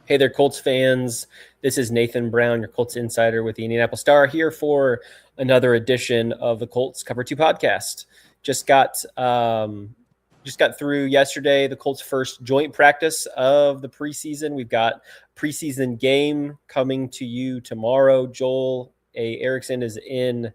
Hey there, Colts fans. This is Nathan Brown, your Colts insider with the Indianapolis Star, here for another edition of the Colts Cover-2 Podcast. Just got through yesterday the Colts' first joint practice of the preseason. We've got preseason game coming to you tomorrow. Joel Erickson is in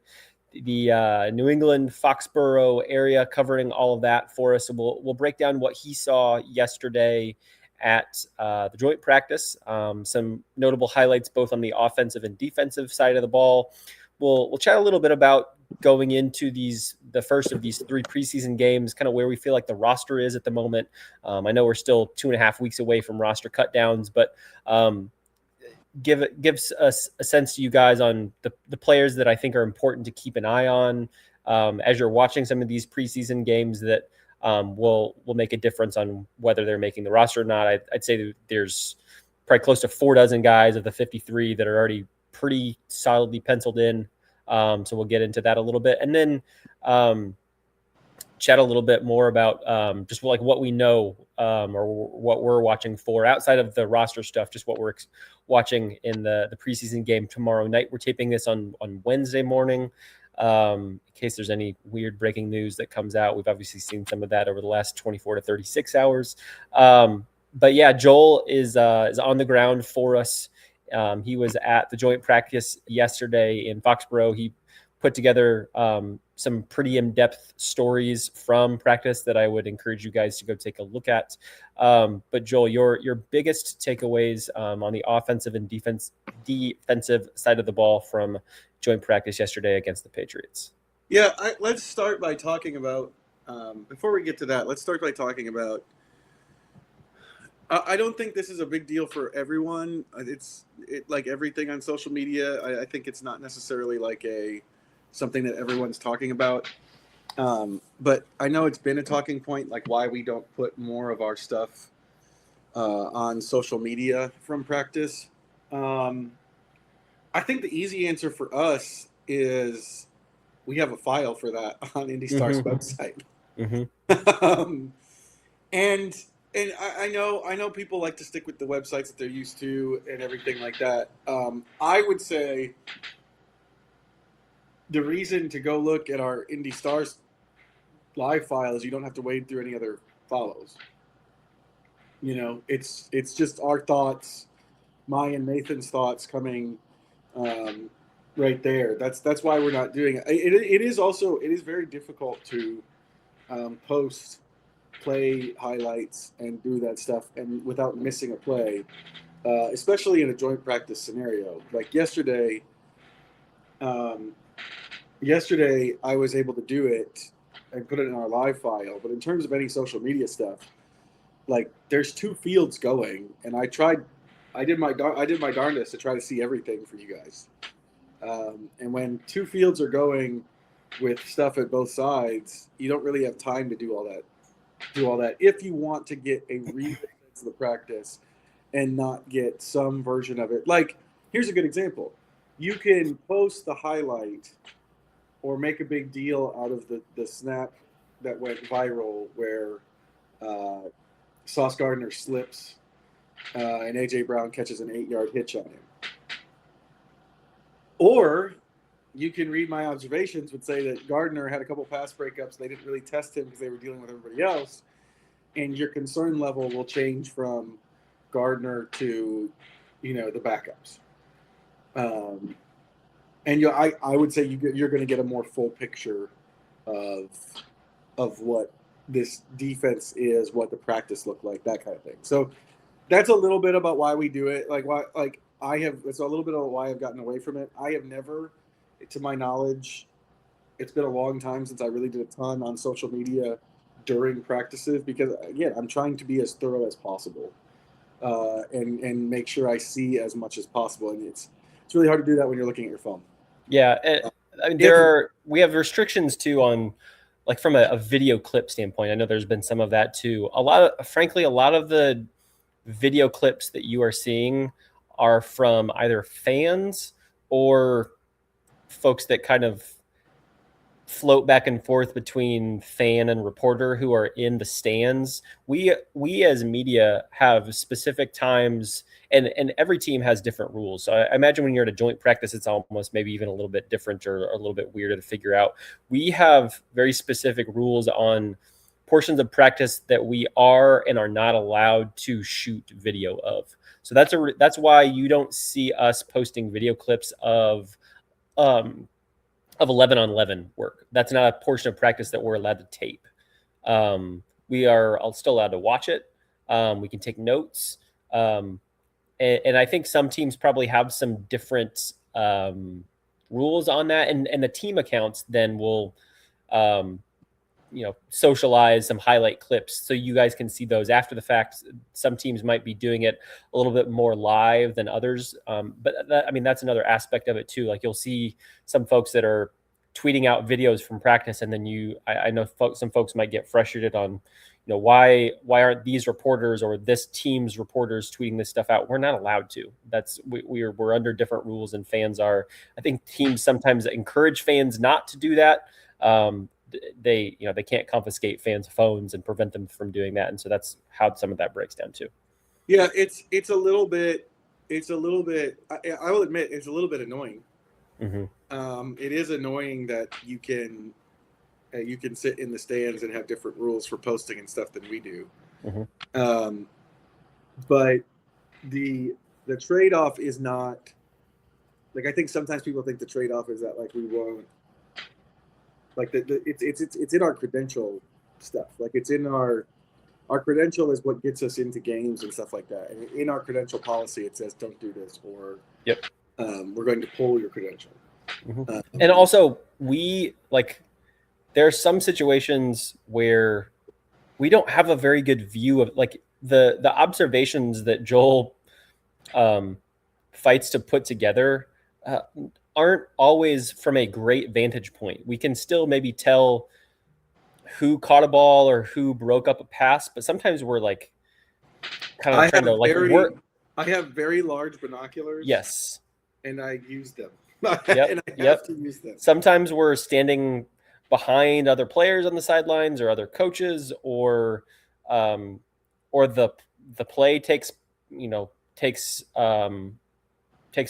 the New England Foxborough area covering all of that for us. So we'll break down what he saw yesterday at the joint practice. Some notable highlights both on the offensive and defensive side of the ball. We'll chat a little bit about going into the first of these three preseason games, kind of where we feel like the roster is at the moment. I know we're still 2.5 weeks away from roster cutdowns, but gives us a sense to you guys on the players that I think are important to keep an eye on as you're watching some of these preseason games that will make a difference on whether they're making the roster or not. I'd say that there's probably close to 4 dozen guys of the 53 that are already pretty solidly penciled in. So we'll get into that a little bit, and then chat a little bit more about just like what we know or what we're watching for outside of the roster stuff, just what we're watching in the preseason game tomorrow night. We're taping this on Wednesday morning. In case there's any weird breaking news that comes out. We've obviously seen some of that over the last 24 to 36 hours. But yeah, Joel is on the ground for us. He was at the joint practice yesterday in Foxborough. He put together some pretty in-depth stories from practice that I would encourage you guys to go take a look at. But Joel, your biggest takeaways on the offensive and defensive side of the ball from joint practice yesterday against the Patriots. Yeah, let's start by talking about, before we get to that, let's start by talking about, I don't think this is a big deal for everyone. It's like everything on social media. I think it's not necessarily like something that everyone's talking about. But I know it's been a talking point, like why we don't put more of our stuff on social media from practice. I think the easy answer for us is we have a file for that on IndyStar's website. And I know people like to stick with the websites that they're used to and everything like that. I would say the reason to go look at our IndyStars live file is you don't have to wade through any other follows. You know, it's just our thoughts, my and Nathan's thoughts coming right there. That's why we're not doing it. It is very difficult to post play highlights and do that stuff and without missing a play, especially in a joint practice scenario. Like yesterday I was able to do it and put it in our live file, but in terms of any social media stuff, like there's 2 fields going, and I did my darndest to try to see everything for you guys. And when 2 fields are going with stuff at both sides, you don't really have time to do all that if you want to get a real sense of the practice and not get some version of it. Like, here's a good example. You can post the highlight or make a big deal out of the snap that went viral where Sauce Gardner slips and A.J. Brown catches an 8-yard hitch on him. Or you can read my observations would say that Gardner had a couple pass breakups. They didn't really test him because they were dealing with everybody else. And your concern level will change from Gardner to, the backups. And I would say you're going to get a more full picture of what this defense is, what the practice looked like, that kind of thing. So that's a little bit about why we do it. It's a little bit of why I've gotten away from it. I have never, to my knowledge, it's been a long time since I really did a ton on social media during practices because, again, I'm trying to be as thorough as possible and make sure I see as much as possible. And it's really hard to do that when you're looking at your phone. Yeah, I mean, we have restrictions too on, like, from a video clip standpoint. I know there's been some of that too. A lot of the video clips that you are seeing are from either fans or folks that kind of float back and forth between fan and reporter who are in the stands. We as media have specific times, and every team has different rules. So I imagine when you're at a joint practice, it's almost maybe even a little bit different or a little bit weirder to figure out. We have very specific rules on portions of practice that we are and are not allowed to shoot video of. So that's why you don't see us posting video clips of 11 on 11 work. That's not a portion of practice that we're allowed to tape. We are still allowed to watch it. We can take notes. And I think some teams probably have some different rules on that. And the team accounts then will, socialize some highlight clips so you guys can see those after the fact. Some teams might be doing it a little bit more live than others. But that's another aspect of it too. Like you'll see some folks that are tweeting out videos from practice, and then I know some folks might get frustrated on, why aren't these reporters or this team's reporters tweeting this stuff out? We're not allowed to. We're under different rules, and fans are. I think teams sometimes encourage fans not to do that. They can't confiscate fans' phones and prevent them from doing that, and so that's how some of that breaks down too. Yeah, it's a little bit. I will admit it's a little bit annoying. Mm-hmm. It is annoying that you can sit in the stands and have different rules for posting and stuff than we do. Mm-hmm. But the trade-off is not like, I think sometimes people think the trade-off is that like we won't. Like it's in our credential stuff. Like it's in our credential is what gets us into games and stuff like that. And in our credential policy, it says don't do this, or yep, we're going to pull your credential. Mm-hmm. And also there are some situations where we don't have a very good view of like the observations that Joel fights to put together. Aren't always from a great vantage point. We can still maybe tell who caught a ball or who broke up a pass, but sometimes we're like kind of trying to like work. I have very large binoculars. Yes. And I use them. Yep. And I have to use them. Sometimes we're standing behind other players on the sidelines or other coaches, or the play takes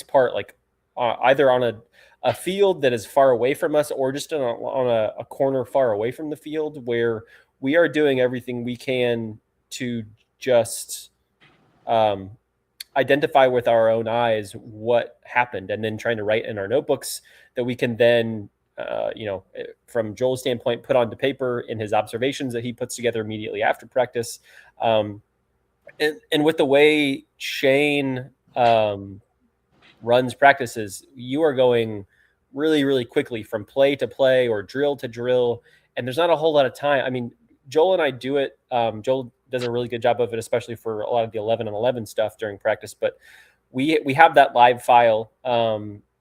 part like either on a field that is far away from us, or just on a corner far away from the field, where we are doing everything we can to just identify with our own eyes what happened, and then trying to write in our notebooks that we can then, from Joel's standpoint, put onto paper in his observations that he puts together immediately after practice. And with the way Shane runs practices, you are going really, really quickly from play to play or drill to drill, and there's not a whole lot of time. I mean, Joel and I do it. Joel does a really good job of it, especially for a lot of the 11 on 11 stuff during practice. But we have that live file,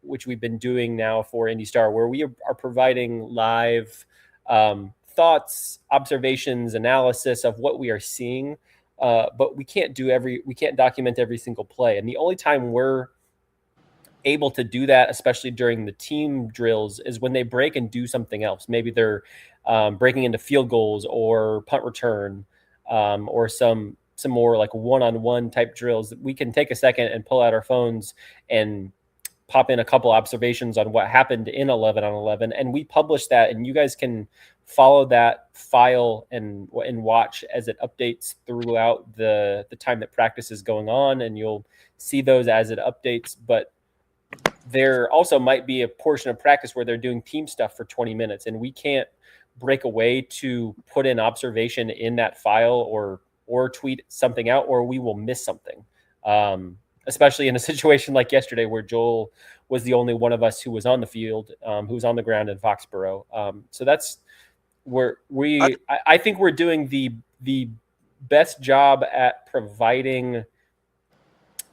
which we've been doing now for Indy Star, where we are providing live thoughts, observations, analysis of what we are seeing. But we can't document every single play. And the only time we're able to do that, especially during the team drills, is when they break and do something else. Maybe they're breaking into field goals or punt return, or some more like one-on-one type drills. We can take a second and pull out our phones and pop in a couple observations on what happened in 11 on 11, and we publish that, and you guys can follow that file and watch as it updates throughout the time that practice is going on, and you'll see those as it updates. But there also might be a portion of practice where they're doing team stuff for 20 minutes, and we can't break away to put in observation in that file or tweet something out, or we will miss something. Especially in a situation like yesterday where Joel was the only one of us who was on the field, who was on the ground in Foxborough. So that's where I think we're doing the best job at providing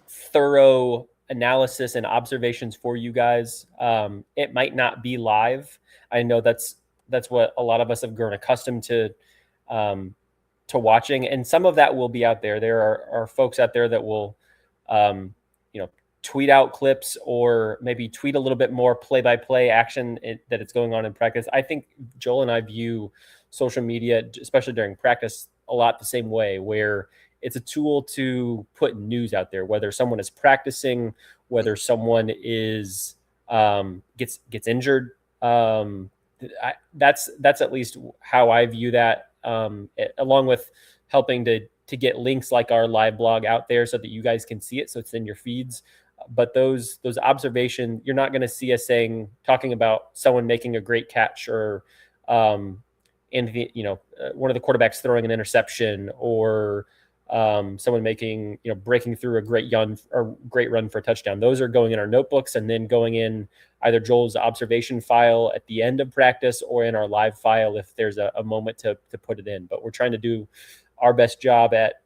thorough analysis and observations for you guys. It might not be live. I know that's what a lot of us have grown accustomed to watching, and some of that will be out there. There are folks out there that will tweet out clips or maybe tweet a little bit more play-by-play action that it's going on in practice. I think Joel and I view social media, especially during practice, a lot the same way, where it's a tool to put news out there, whether someone is practicing, whether someone is gets injured. That's at least how I view that, along with helping to get links like our live blog out there so that you guys can see it, so it's in your feeds. But those observations, you're not going to see us talking about someone making a great catch or one of the quarterbacks throwing an interception or someone making, breaking through a great run for a touchdown. Those are going in our notebooks and then going in either Joel's observation file at the end of practice or in our live file if there's a moment to put it in. But we're trying to do our best job at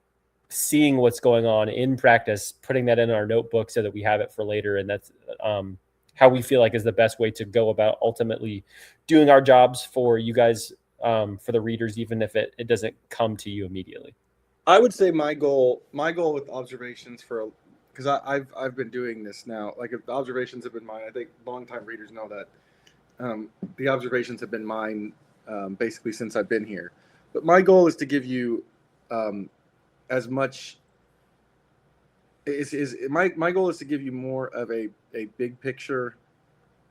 seeing what's going on in practice, putting that in our notebook so that we have it for later. And that's how we feel like is the best way to go about ultimately doing our jobs for you guys, for the readers, even if it doesn't come to you immediately. I would say my goal with observations because I've been doing this now. Like, if the observations have been mine, I think longtime readers know that the observations have been mine basically since I've been here. But my goal is to give you as much. My goal is to give you more of a big picture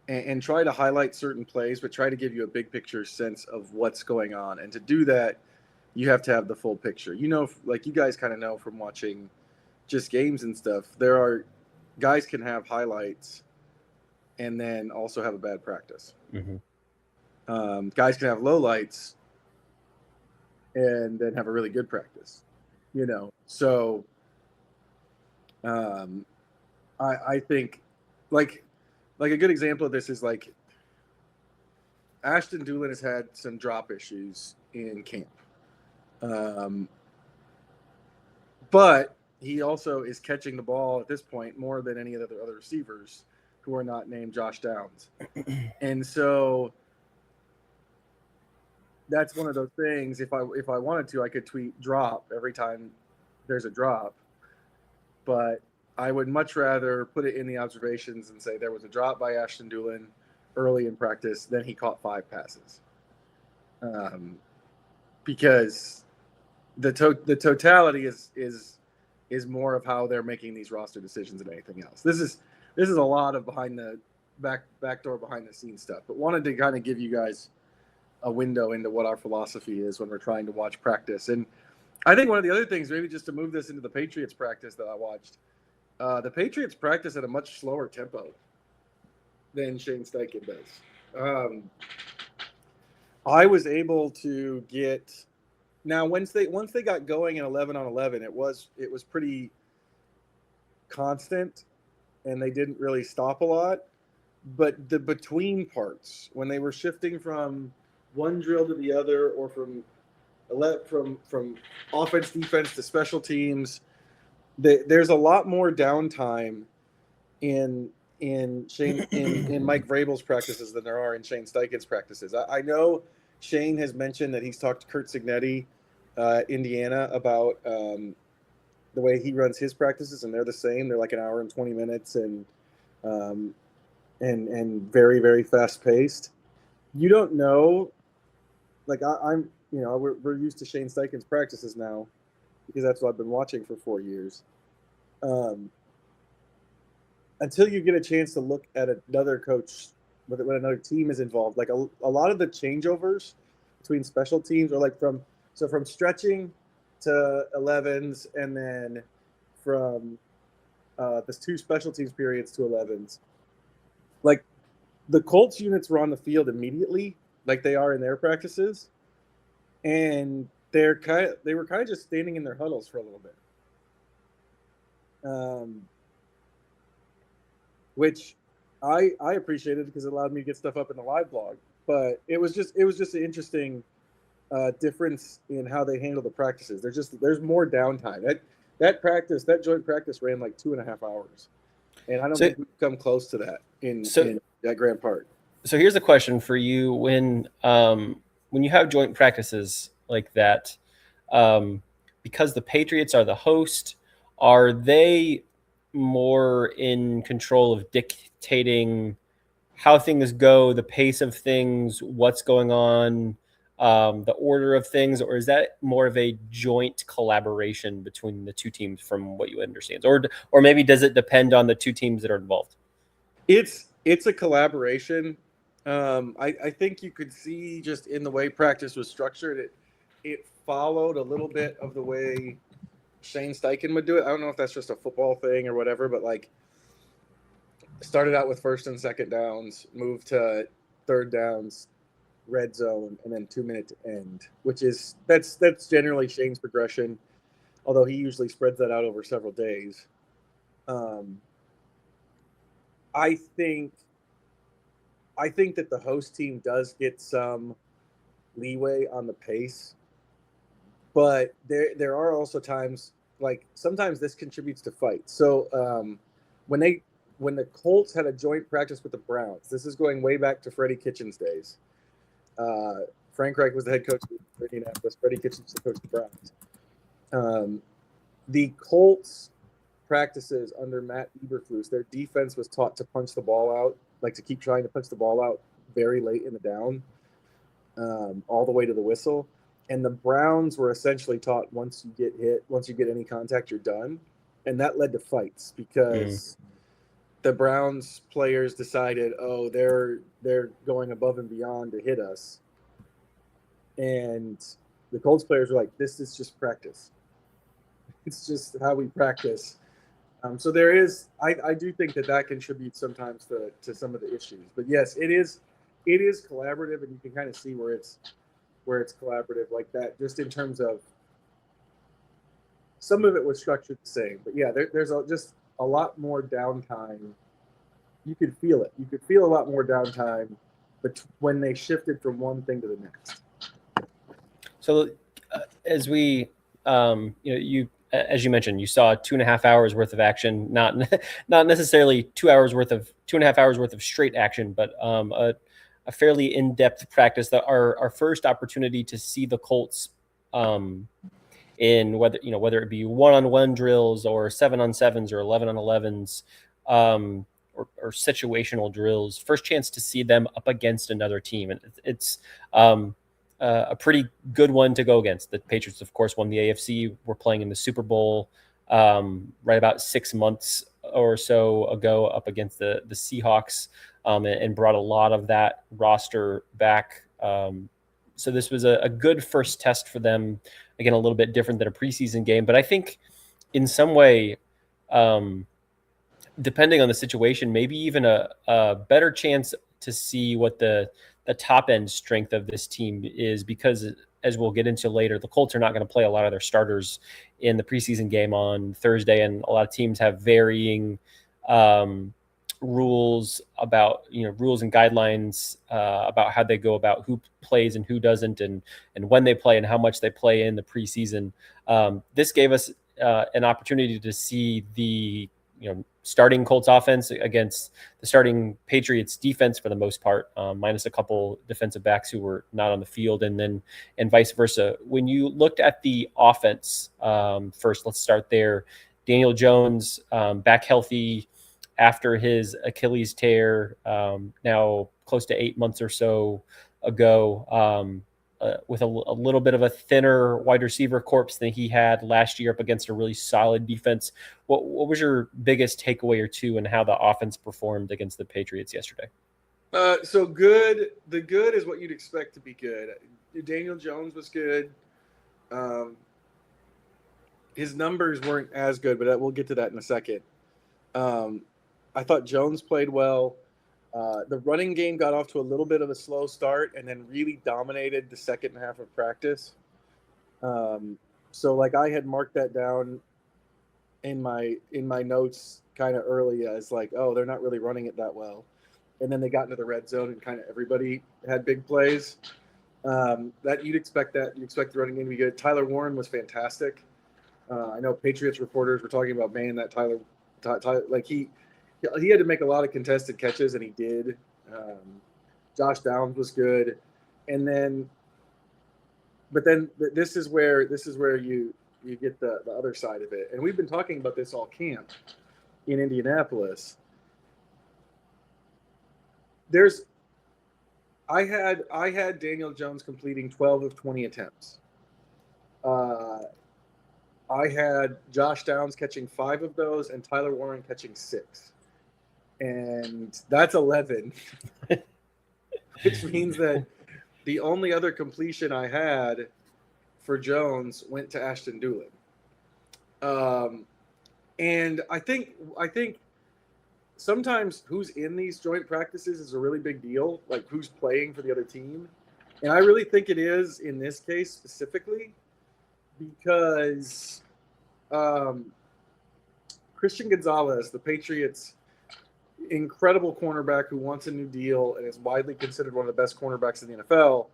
and try to highlight certain plays, but try to give you a big picture sense of what's going on. And to do that, you have to have the full picture. Like you guys kind of know from watching just games and stuff, guys can have highlights and then also have a bad practice. Mm-hmm. Guys can have lowlights and then have a really good practice, So I think like a good example of this is like Ashton Doolin has had some drop issues in camp. But he also is catching the ball at this point more than any of the other receivers who are not named Josh Downs. And so that's one of those things. If I wanted to, I could tweet drop every time there's a drop, but I would much rather put it in the observations and say there was a drop by Ashton Doolin early in practice, then he caught 5 passes. Because the totality is more of how they're making these roster decisions than anything else. This is a lot of behind the backdoor behind the scenes stuff, but wanted to kind of give you guys a window into what our philosophy is when we're trying to watch practice. And I think one of the other things, maybe just to move this into the Patriots practice that I watched, the Patriots practice at a much slower tempo than Shane Steichen does. I was able to get now once they got going in 11-on-11, it was pretty constant, and they didn't really stop a lot. But the between parts, when they were shifting from one drill to the other, or from offense, defense to special teams, there's a lot more downtime in Mike Vrabel's practices than there are in Shane Steichen's practices. I know Shane has mentioned that he's talked to Curt Cignetti, Indiana, about the way he runs his practices, and they're the same. They're like an hour and 20 minutes, and very, very fast paced. You don't know, like we're used to Shane Steichen's practices now because that's what I've been watching for 4 years. Until you get a chance to look at another coach when another team is involved, like a lot of the changeovers between special teams are like from stretching to 11s, and then from the 2 special teams periods to 11s. Like the Colts units were on the field immediately, like they are in their practices, and they were kind of just standing in their huddles for a little bit. Which I appreciated because it allowed me to get stuff up in the live blog. But it was just an interesting difference in how they handle the practices. There's more downtime. That joint practice ran like 2.5 hours, and I don't think we've come close to that in that Grand Park. So here's a question for you: when you have joint practices like that, because the Patriots are the host, are they more in control of dictating how things go, the pace of things, what's going on, the order of things, or is that more of a joint collaboration between the two teams from what you understand? Or maybe does it depend on the two teams that are involved? It's a collaboration. I think you could see just in the way practice was structured, it followed a little bit of the way Shane Steichen would do it. I don't know if that's just a football thing or whatever, but like started out with first and second downs, moved to third downs, red zone, and then 2 minute to end, which is that's generally Shane's progression, although he usually spreads that out over several days. I think that the host team does get some leeway on the pace, but there are also times, like sometimes this contributes to fights. So when the Colts had a joint practice with the Browns, this is going way back to Freddie Kitchens' days. Frank Reich was the head coach of Indianapolis. Freddie Kitchens was the coach of the Browns. The Colts practices under Matt Eberflus, their defense was taught to punch the ball out, like to keep trying to punch the ball out very late in the down, all the way to the whistle. And the Browns were essentially taught once you get any contact, you're done. And that led to fights because the Browns players decided, oh, they're going above and beyond to hit us. And the Colts players were like, this is just practice. It's just how we practice. So there is, I do think that contributes sometimes to some of the issues. But yes, it is collaborative, and you can kind of see where it's collaborative like that, just in terms of some of it was structured the same. But yeah, there's just a lot more downtime. You could feel it. You could feel a lot more downtime, but when they shifted from one thing to the next. So as we, as you mentioned, you saw 2.5 hours worth of action, not necessarily 2.5 hours worth of straight action, but a fairly in-depth practice. That our first opportunity to see the Colts in whether it be 1-on-1 drills or 7-on-7s or 11-on-11s, or situational drills. First chance to see them up against another team, and it's a pretty good one to go against. The Patriots, of course, won the AFC. We're playing in the Super Bowl right about 6 months or so ago up against the Seahawks, and brought a lot of that roster back. So this was a good first test for them. Again, a little bit different than a preseason game, but I think in some way, depending on the situation, maybe even a better chance to see what the top end strength of this team is, because as we'll get into later, the Colts are not going to play a lot of their starters in the preseason game on Thursday. And a lot of teams have varying rules and guidelines about how they go about who plays and who doesn't, and when they play and how much they play in the preseason. This gave us an opportunity to see the starting Colts offense against the starting Patriots defense for the most part, minus a couple defensive backs who were not on the field, and vice versa. When you looked at the offense, first, let's start there. Daniel Jones, back healthy after his Achilles tear, now close to 8 months or so ago, with a little bit of a thinner wide receiver corpse than he had last year up against a really solid defense. What was your biggest takeaway or two in how the offense performed against the Patriots yesterday? So good. The good is what you'd expect to be good. Daniel Jones was good. His numbers weren't as good, but we'll get to that in a second. I thought Jones played well. The running game got off to a little bit of a slow start and then really dominated the second half of practice. So like I had marked that down in my notes kind of early as like, oh, they're not really running it that well. And then they got into the red zone and kind of everybody had big plays. That you'd expect that. You expect the running game to be good. Tyler Warren was fantastic. I know Patriots reporters were talking about, man, that Tyler like he had to make a lot of contested catches, and he did. Josh Downs was good, but then this is where you get the other side of it, and we've been talking about this all camp. in Indianapolis, I had Daniel Jones completing 12 of 20 attempts. I had Josh Downs catching 5 of those and Tyler Warren catching 6. And that's 11, which means that the only other completion I had for Jones went to Ashton Doolin. And I think sometimes who's in these joint practices is a really big deal, like who's playing for the other team. And I really think it is in this case specifically because Christian Gonzalez, the Patriots' incredible cornerback who wants a new deal and is widely considered one of the best cornerbacks in the NFL,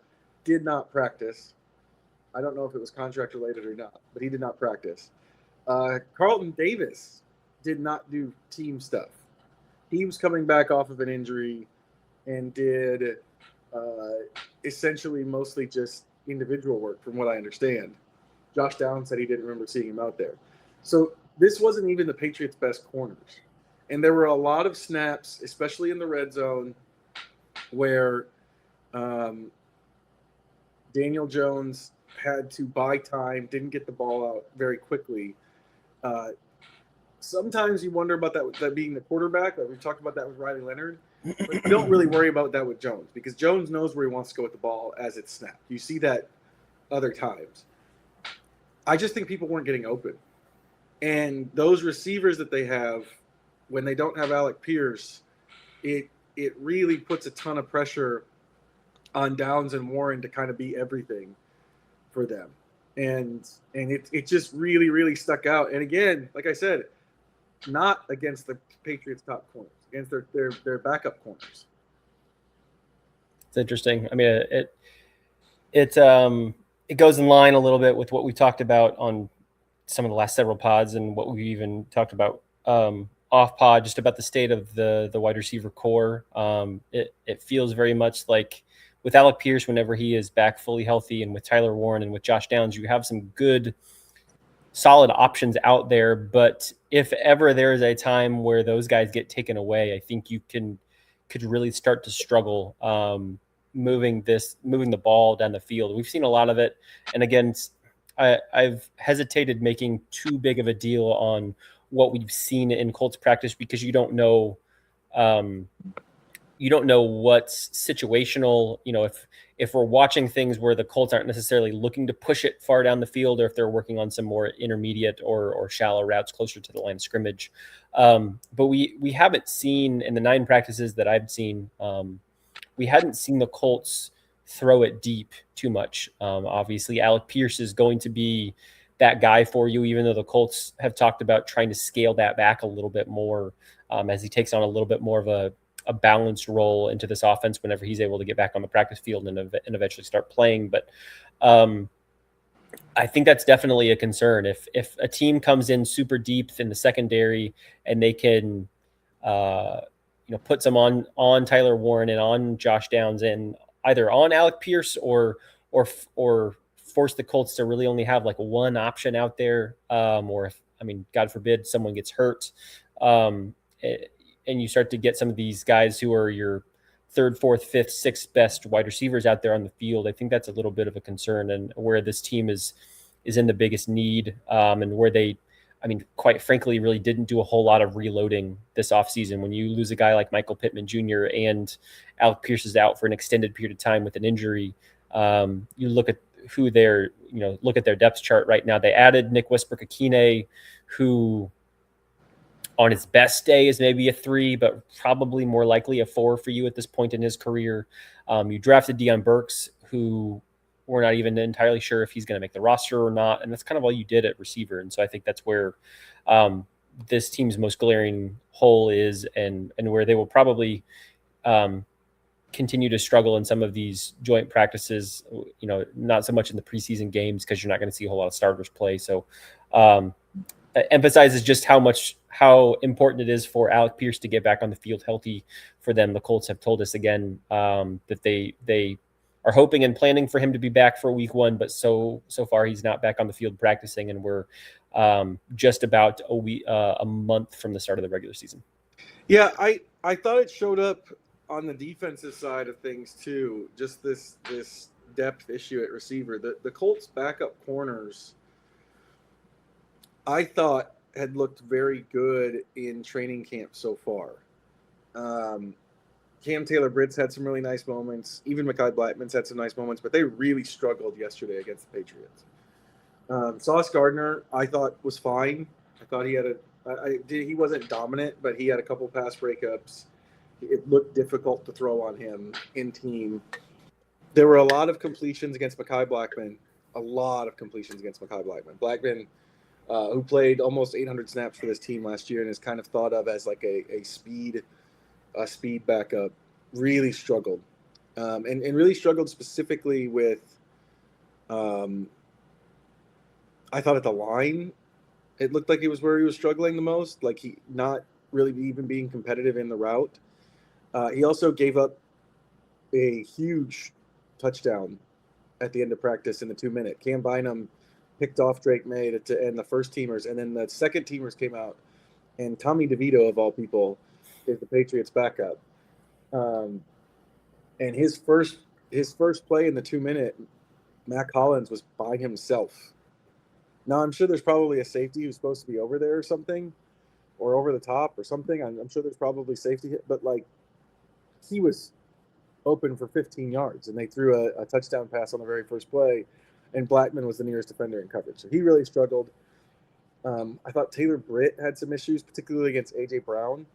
did not practice. I don't know if it was contract related or not, but he did not practice. Carlton Davis did not do team stuff. He was coming back off of an injury and did essentially mostly just individual work, from what I understand. Josh Downs said he didn't remember seeing him out there. So this wasn't even the Patriots' best corners. And there were a lot of snaps, especially in the red zone, where Daniel Jones had to buy time, didn't get the ball out very quickly. Sometimes you wonder about that being the quarterback. Like we talked about that with Riley Leonard. But you don't really worry about that with Jones because Jones knows where he wants to go with the ball as it's snapped. You see that other times. I just think people weren't getting open. And those receivers that they have, when they don't have Alec Pierce, it really puts a ton of pressure on Downs and Warren to kind of be everything for them. And it just really, really stuck out. And again, like I said, not against the Patriots' top corners, against their backup corners. It's interesting. I mean, it goes in line a little bit with what we talked about on some of the last several pods and what we even talked about off pod, just about the state of the wide receiver core. It feels very much like with Alec Pierce, whenever he is back fully healthy, and with Tyler Warren and with Josh Downs, you have some good, solid options out there. But if ever there is a time where those guys get taken away, I think you could really start to struggle moving the ball down the field. We've seen a lot of it. And again, I've hesitated making too big of a deal on what we've seen in Colts practice because you don't know what's situational. You know, if we're watching things where the Colts aren't necessarily looking to push it far down the field, or if they're working on some more intermediate or shallow routes closer to the line of scrimmage. But we haven't seen in the 9 practices that I've seen, we hadn't seen the Colts throw it deep too much. Obviously, Alec Pierce is going to be that guy for you, even though the Colts have talked about trying to scale that back a little bit more as he takes on a little bit more of a balanced role into this offense whenever he's able to get back on the practice field and eventually start playing. But I think that's definitely a concern. If a team comes in super deep in the secondary and they can, put some on Tyler Warren and on Josh Downs and either on Alec Pierce or force the Colts to really only have like one option out there, or if, God forbid someone gets hurt, and you start to get some of these guys who are your 3rd, 4th, 5th, 6th best wide receivers out there on the field. I think that's a little bit of a concern, and where this team is in the biggest need, and where they, quite frankly, really didn't do a whole lot of reloading this offseason. When you lose a guy like Michael Pittman Jr. and Alec Pierce is out for an extended period of time with an injury, you look at who look at their depth chart right now. They added Nick Westbrook-Akine, who on his best day is maybe a 3, but probably more likely a 4 for you at this point in his career. You drafted Deion Burks, who we're not even entirely sure if he's going to make the roster or not. And that's kind of all you did at receiver. And so I think that's where this team's most glaring hole is, and where they will probably continue to struggle in some of these joint practices, not so much in the preseason games because you're not going to see a whole lot of starters play. So emphasizes just how important it is for Alec Pierce to get back on the field healthy for them. The Colts have told us again that they are hoping and planning for him to be back for week 1, but so far he's not back on the field practicing, and we're just about a month from the start of the regular season. Yeah, I thought it showed up on the defensive side of things too. Just this depth issue at receiver. The Colts backup corners, I thought, had looked very good in training camp so far. Cam Taylor-Britt's had some really nice moments. Even Mekhi Blackman's had some nice moments, but they really struggled yesterday against the Patriots. Sauce Gardner, I thought, was fine. I thought he had he wasn't dominant, but he had a couple pass breakups. It looked difficult to throw on him in team. There were a lot of completions against Mekhi Blackman. Blackman, who played almost 800 snaps for this team last year and is kind of thought of as like a speed backup, really struggled. And really struggled specifically with, I thought at the line, it looked like it was where he was struggling the most, like he not really even being competitive in the route. He also gave up a huge touchdown at the end of practice in the 2-minute. Cam Bynum picked off Drake May to end the first teamers, and then the second teamers came out, and Tommy DeVito, of all people, is the Patriots' backup. And his first play in the 2-minute, Mac Hollins was by himself. Now, I'm sure there's probably a safety who's supposed to be over there or something, or over the top or something. I'm sure there's probably safety, but like he was open for 15 yards, and they threw a touchdown pass on the very first play, and Blackman was the nearest defender in coverage. So he really struggled. I thought Taylor-Britt had some issues, particularly against A.J. Brown,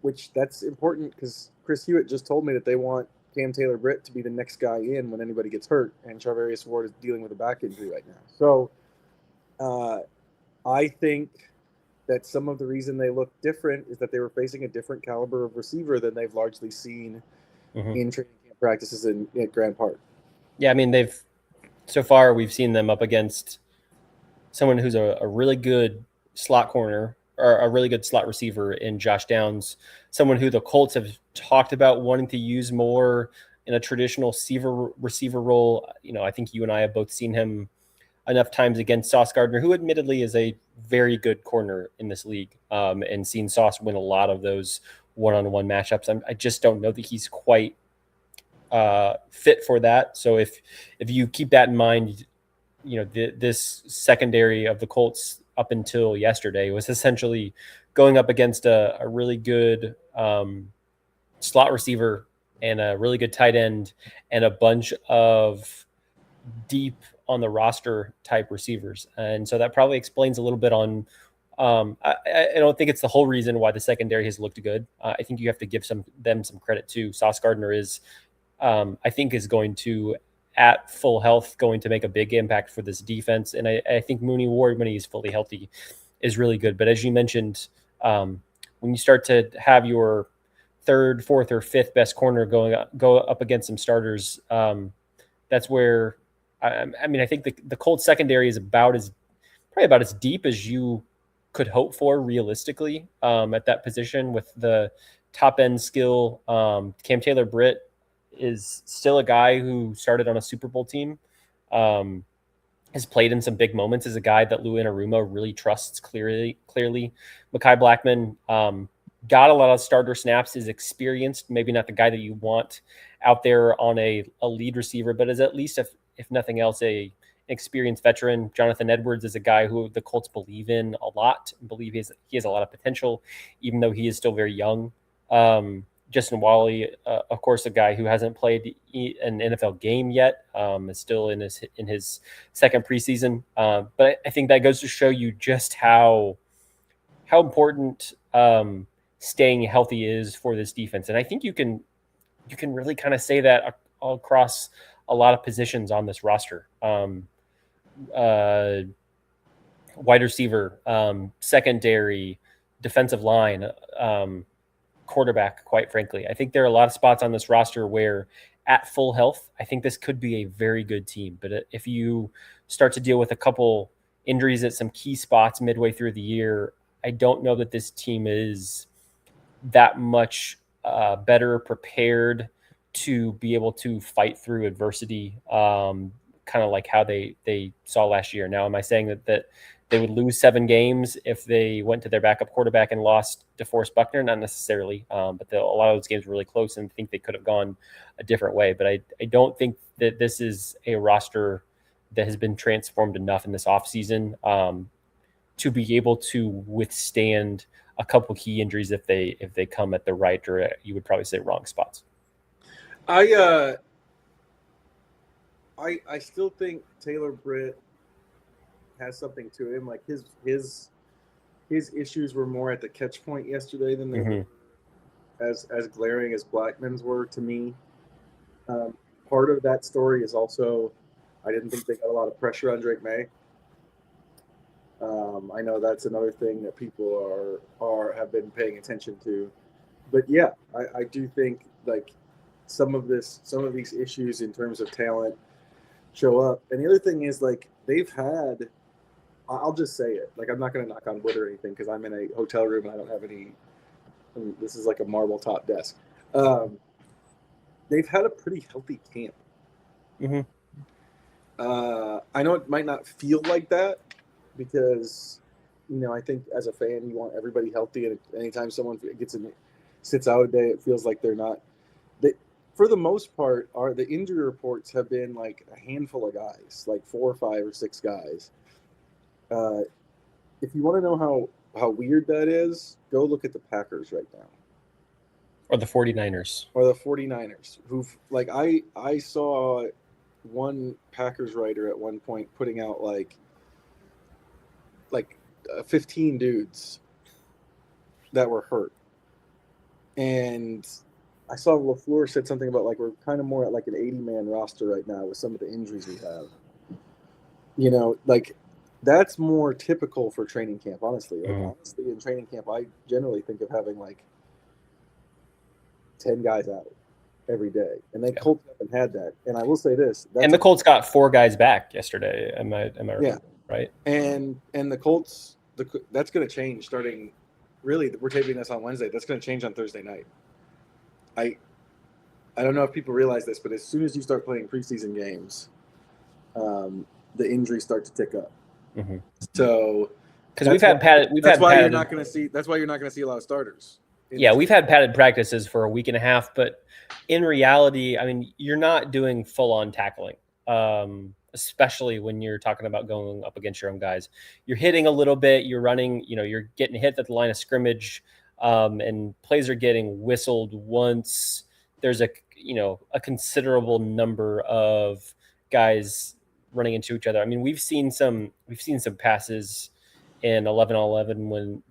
which that's important because Chris Hewitt just told me that they want Cam Taylor-Britt to be the next guy in when anybody gets hurt, and Charvarius Ward is dealing with a back injury right now. So I think that some of the reason they look different is that they were facing a different caliber of receiver than they've largely seen in training camp practices at Grand Park. Yeah, I mean, so far we've seen them up against someone who's a really good slot corner or a really good slot receiver in Josh Downs, someone who the Colts have talked about wanting to use more in a traditional receiver role. You know, I think you and I have both seen him enough times against Sauce Gardner, who admittedly is a very good corner in this league, and seen Sauce win a lot of those one-on-one matchups. I just don't know that he's quite fit for that. So if you keep that in mind, you know, this secondary of the Colts up until yesterday was essentially going up against a really good slot receiver and a really good tight end and a bunch of deep on the roster type receivers. And so that probably explains a little bit on I don't think it's the whole reason why the secondary has looked good. I think you have to give them some credit too. Sauce Gardner is I think is going to, at full health, going to make a big impact for this defense. And I think Mooney Ward, when he's fully healthy, is really good. But as you mentioned, when you start to have your third, fourth, or fifth best corner go up against some starters, that's where I mean, I think the Colts secondary is probably about as deep as you could hope for realistically at that position with the top end skill. Cam Taylor-Britt is still a guy who started on a Super Bowl team, has played in some big moments, is a guy that Lou Anarumo really trusts clearly. Mekhi Blackman got a lot of starter snaps, is experienced, maybe not the guy that you want out there on a lead receiver, but is at least, if nothing else, an experienced veteran. Jonathan Edwards is a guy who the Colts believe in a lot, and believe he has a lot of potential, even though he is still very young. Justin Wally, of course, a guy who hasn't played an NFL game yet, is still in his second preseason. But I think that goes to show you just how important staying healthy is for this defense. And I think you can really kind of say that all across a lot of positions on this roster. Wide receiver, secondary, defensive line, quarterback, quite frankly. I think there are a lot of spots on this roster where at full health, I think this could be a very good team. But if you start to deal with a couple injuries at some key spots midway through the year, I don't know that this team is that much better prepared to be able to fight through adversity come kind of like how they saw last year. Now, am I saying that they would lose 7 games if they went to their backup quarterback and lost DeForest Buckner? Not necessarily, but a lot of those games were really close, and I think they could have gone a different way. But I don't think that this is a roster that has been transformed enough in this offseason to be able to withstand a couple key injuries if they come at the right, or you would probably say wrong spots. I still think Taylor Britt has something to him. Like his issues were more at the catch point yesterday than they were as glaring as Blackman's were to me. Part of that story is also I didn't think they got a lot of pressure on Drake May. I know that's another thing that people have been paying attention to, but yeah, I do think like some of these issues in terms of talent show up. And the other thing is like they've had, I'll just say it, like I'm not going to knock on wood or anything because I'm in a hotel room and I don't have any. This is like a marble top desk. They've had a pretty healthy camp. I know it might not feel like that because, I think as a fan, you want everybody healthy. And anytime someone sits out a day, it feels like they're not. For the most part, the injury reports have been like a handful of guys, like 4 or 5 or 6 guys. If you want to know how weird that is, go look at the Packers right now. Or the 49ers. Who've like I saw one Packers writer at one point putting out like 15 dudes that were hurt. And I saw LaFleur said something about like we're kind of more at like an 80-man roster right now with some of the injuries we have. Like that's more typical for training camp, honestly. Honestly, in training camp, I generally think of having like 10 guys out every day, and they Colts haven't had that. And I will say this: and the Colts got 4 guys back yesterday. Am I right? Yeah, right. And the Colts, that's going to change starting. Really, we're taping this on Wednesday. That's going to change on Thursday night. I don't know if people realize this, but as soon as you start playing preseason games, the injuries start to tick up. So, because that's why you're not going to see a lot of starters. Yeah, we've had padded practices for a week and a half, but in reality, I mean, you're not doing full-on tackling, especially when you're talking about going up against your own guys. You're hitting a little bit, you're running, you're getting hit at the line of scrimmage, and plays are getting whistled once. There's a considerable number of guys running into each other. I mean, we've seen some passes in 11-on-11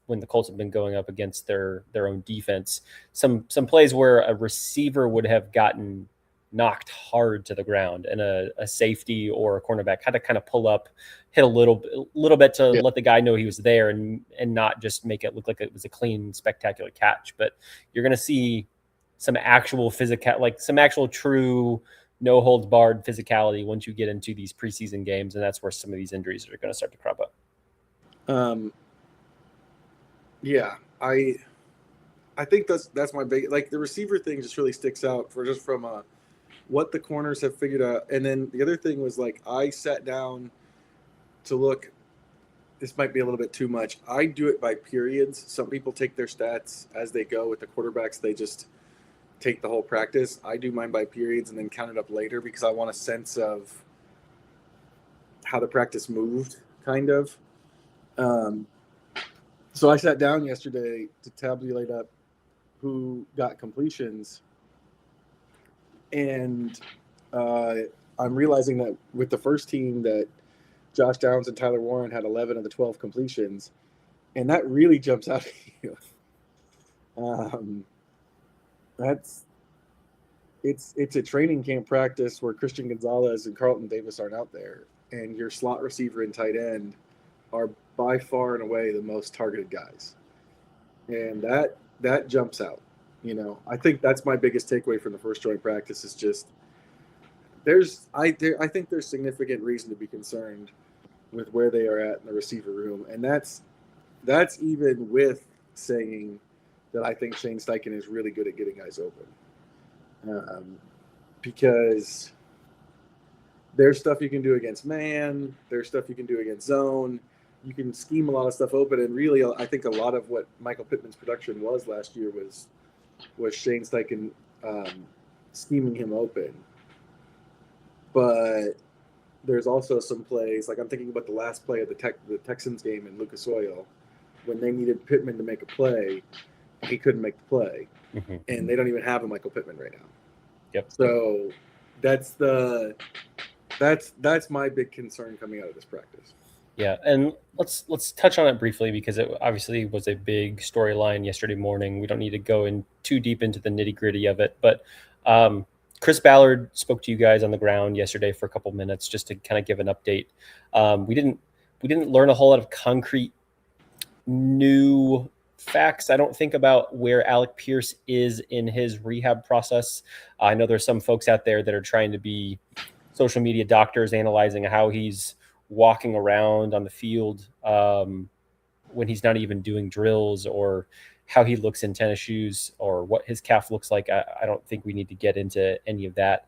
when the Colts have been going up against their own defense. Some plays where a receiver would have gotten knocked hard to the ground, and a safety or a cornerback had to kind of pull up, hit a little bit to let the guy know he was there, and not just make it look like it was a clean, spectacular catch. But you're going to see some actual some actual true no holds barred physicality once you get into these preseason games, and that's where some of these injuries are going to start to crop up. Yeah, I think that's my big, like the receiver thing just really sticks out from what the corners have figured out. And then the other thing was like I sat down to look. This might be a little bit too much. I do it by periods. Some people take their stats as they go. With the quarterbacks, they just take the whole practice. I do mine by periods and then count it up later because I want a sense of how the practice moved, kind of. So I sat down yesterday to tabulate up who got completions, and I'm realizing that with the first team that Josh Downs and Tyler Warren had 11 of the 12 completions, and that really jumps out at you. It's a training camp practice where Christian Gonzalez and Carlton Davis aren't out there, and your slot receiver and tight end are by far and away the most targeted guys, and that jumps out. I think that's my biggest takeaway from the first joint practice is just I think there's significant reason to be concerned with where they are at in the receiver room, and that's even with saying that I think Shane Steichen is really good at getting guys open, because There's stuff you can do against man. There's stuff you can do against zone. You can scheme a lot of stuff open, and really, I think a lot of what Michael Pittman's production was last year was Shane Steichen scheming him open. But there's also some plays, like I'm thinking about the last play of the Texans game in Lucas Oil, when they needed Pittman to make a play, he couldn't make the play, and they don't even have a Michael Pittman right now. Yep. So that's my big concern coming out of this practice. Yeah, and let's touch on it briefly because it obviously was a big storyline yesterday morning. We don't need to go in too deep into the nitty-gritty of it, but Chris Ballard spoke to you guys on the ground yesterday for a couple minutes just to kind of give an update. We didn't learn a whole lot of concrete new facts, I don't think, about where Alec Pierce is in his rehab process. I know there's some folks out there that are trying to be social media doctors analyzing how he's walking around on the field when he's not even doing drills, or how he looks in tennis shoes, or what his calf looks like. I don't think we need to get into any of that.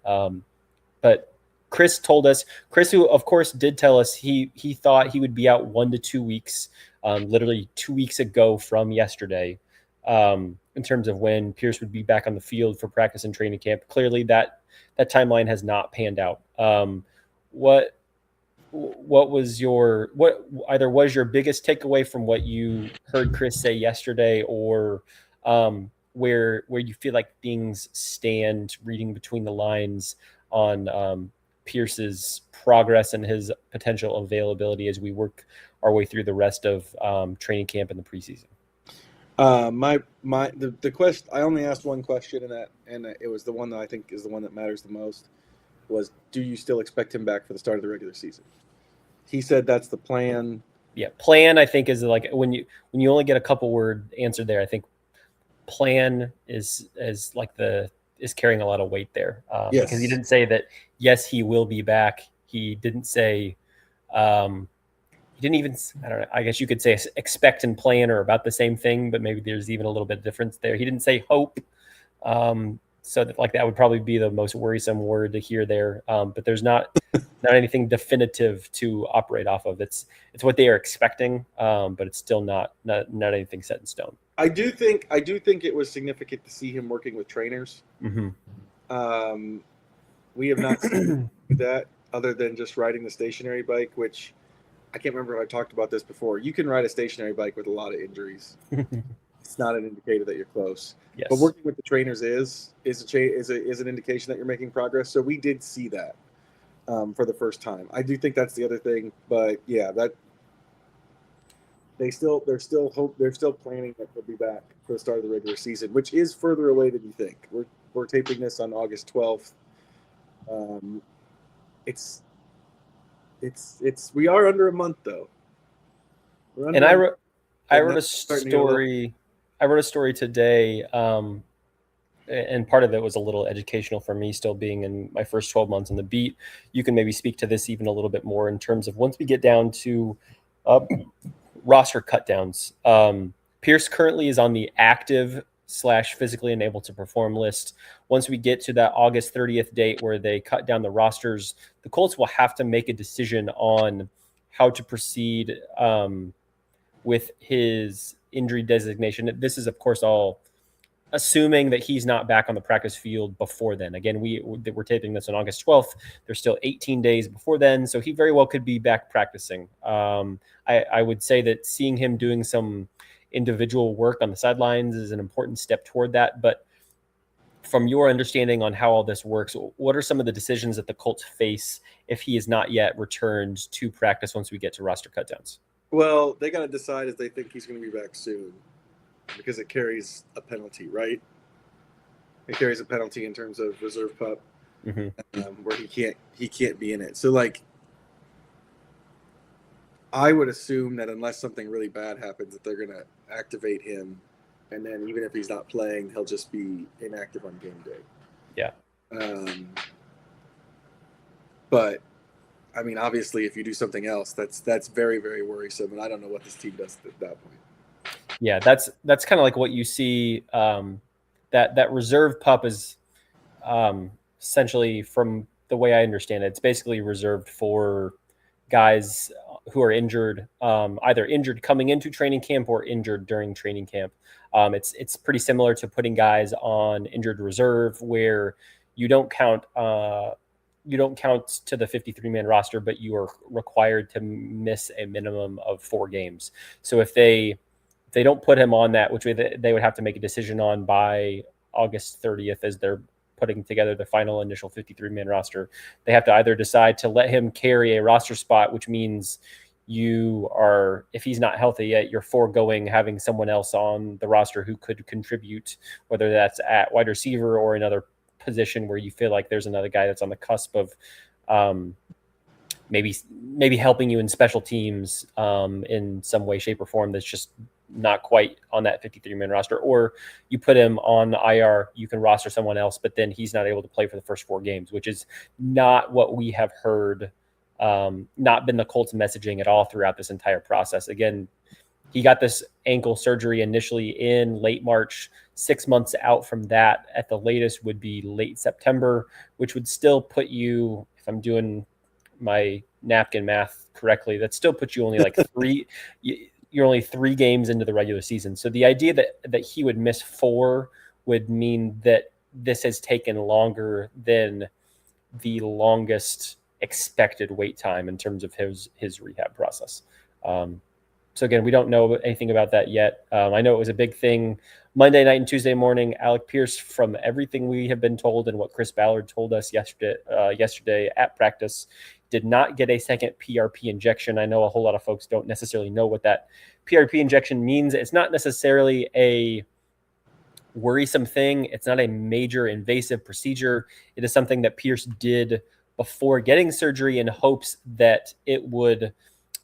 But Chris told us, who of course did tell us he thought he would be out 1 to 2 weeks, literally 2 weeks ago from yesterday, in terms of when Pierce would be back on the field for practice and training camp. Clearly that timeline has not panned out. What was your biggest takeaway from what you heard Chris say yesterday, or where you feel like things stand reading between the lines on Pierce's progress and his potential availability as we work our way through the rest of training camp and the preseason? The question, I only asked one question, and it was the one that I think is the one that matters the most, was, do you still expect him back for the start of the regular season? He said that's the plan. Yeah, plan, I think, is like when you only get a couple word answer there. I think plan is carrying a lot of weight there. Yes. Because he didn't say that, yes, he will be back. He didn't say, he didn't even, I don't know, I guess you could say expect and plan are about the same thing, but maybe there's even a little bit of difference there. He didn't say hope. So that would probably be the most worrisome word to hear there. But there's not anything definitive to operate off of. It's what they are expecting, but it's still not anything set in stone. I do think it was significant to see him working with trainers. Mm-hmm. We have not seen that other than just riding the stationary bike, which I can't remember if I talked about this before. You can ride a stationary bike with a lot of injuries. It's not an indicator that you're close. Yes. But working with the trainers is an indication that you're making progress. So we did see that for the first time. I do think that's the other thing, but yeah, that they're still planning that they'll be back for the start of the regular season, which is further away than you think. We're taping this on August 12th. We are under a month though. And I wrote a story. I wrote a story today, and part of it was a little educational for me, still being in my first 12 months on the beat. You can maybe speak to this even a little bit more in terms of once we get down to roster cutdowns. Pierce currently is on the active / physically unable to perform list. Once we get to that August 30th date where they cut down the rosters, the Colts will have to make a decision on how to proceed with his injury designation. This is, of course, all assuming that he's not back on the practice field before then. Again, we're taping this on August 12th. There's still 18 days before then, so he very well could be back practicing. I would say that seeing him doing some individual work on the sidelines is an important step toward that. But from your understanding on how all this works, what are some of the decisions that the Colts face if he is not yet returned to practice once we get to roster cutdowns? Well, they got to decide if they think he's going to be back soon, because it carries a penalty, right? It carries a penalty in terms of reserve pup, where he can't be in it. So, like, I would assume that unless something really bad happens, that they're going to activate him, and then even if he's not playing, he'll just be inactive on game day. Yeah. But I mean, obviously, if you do something else, that's very, very worrisome, and I don't know what this team does at that point. Yeah, that's kind of like what you see. That reserve pup is essentially from the way I understand it, it's basically reserved for guys who are injured, either injured coming into training camp or injured during training camp. It's pretty similar to putting guys on injured reserve, where you don't count to the 53-man roster, but you are required to miss a minimum of 4 games. So if they don't put him on that, which they would have to make a decision on by August 30th as they're putting together the final initial 53-man roster, they have to either decide to let him carry a roster spot, which means if he's not healthy yet, you're foregoing having someone else on the roster who could contribute, whether that's at wide receiver or another position where you feel like there's another guy that's on the cusp of maybe helping you in special teams in some way, shape, or form that's just not quite on that 53-man roster. Or you put him on IR, you can roster someone else, but then he's not able to play for the first 4 games, which is not what we have heard, not been the Colts messaging at all throughout this entire process. Again, he got this ankle surgery initially in late March. 6 months out from that at the latest would be late September, which would still put you, if I'm doing my napkin math correctly, that still puts you only like you're only 3 games into the regular season. So the idea that he would miss 4 would mean that this has taken longer than the longest expected wait time in terms of his rehab process. So again, we don't know anything about that yet. I know it was a big thing Monday night and Tuesday morning. Alec Pierce, from everything we have been told and what Chris Ballard told us yesterday at practice, did not get a second PRP injection. I know a whole lot of folks don't necessarily know what that PRP injection means. It's not necessarily a worrisome thing. It's not a major invasive procedure. It is something that Pierce did before getting surgery in hopes that it would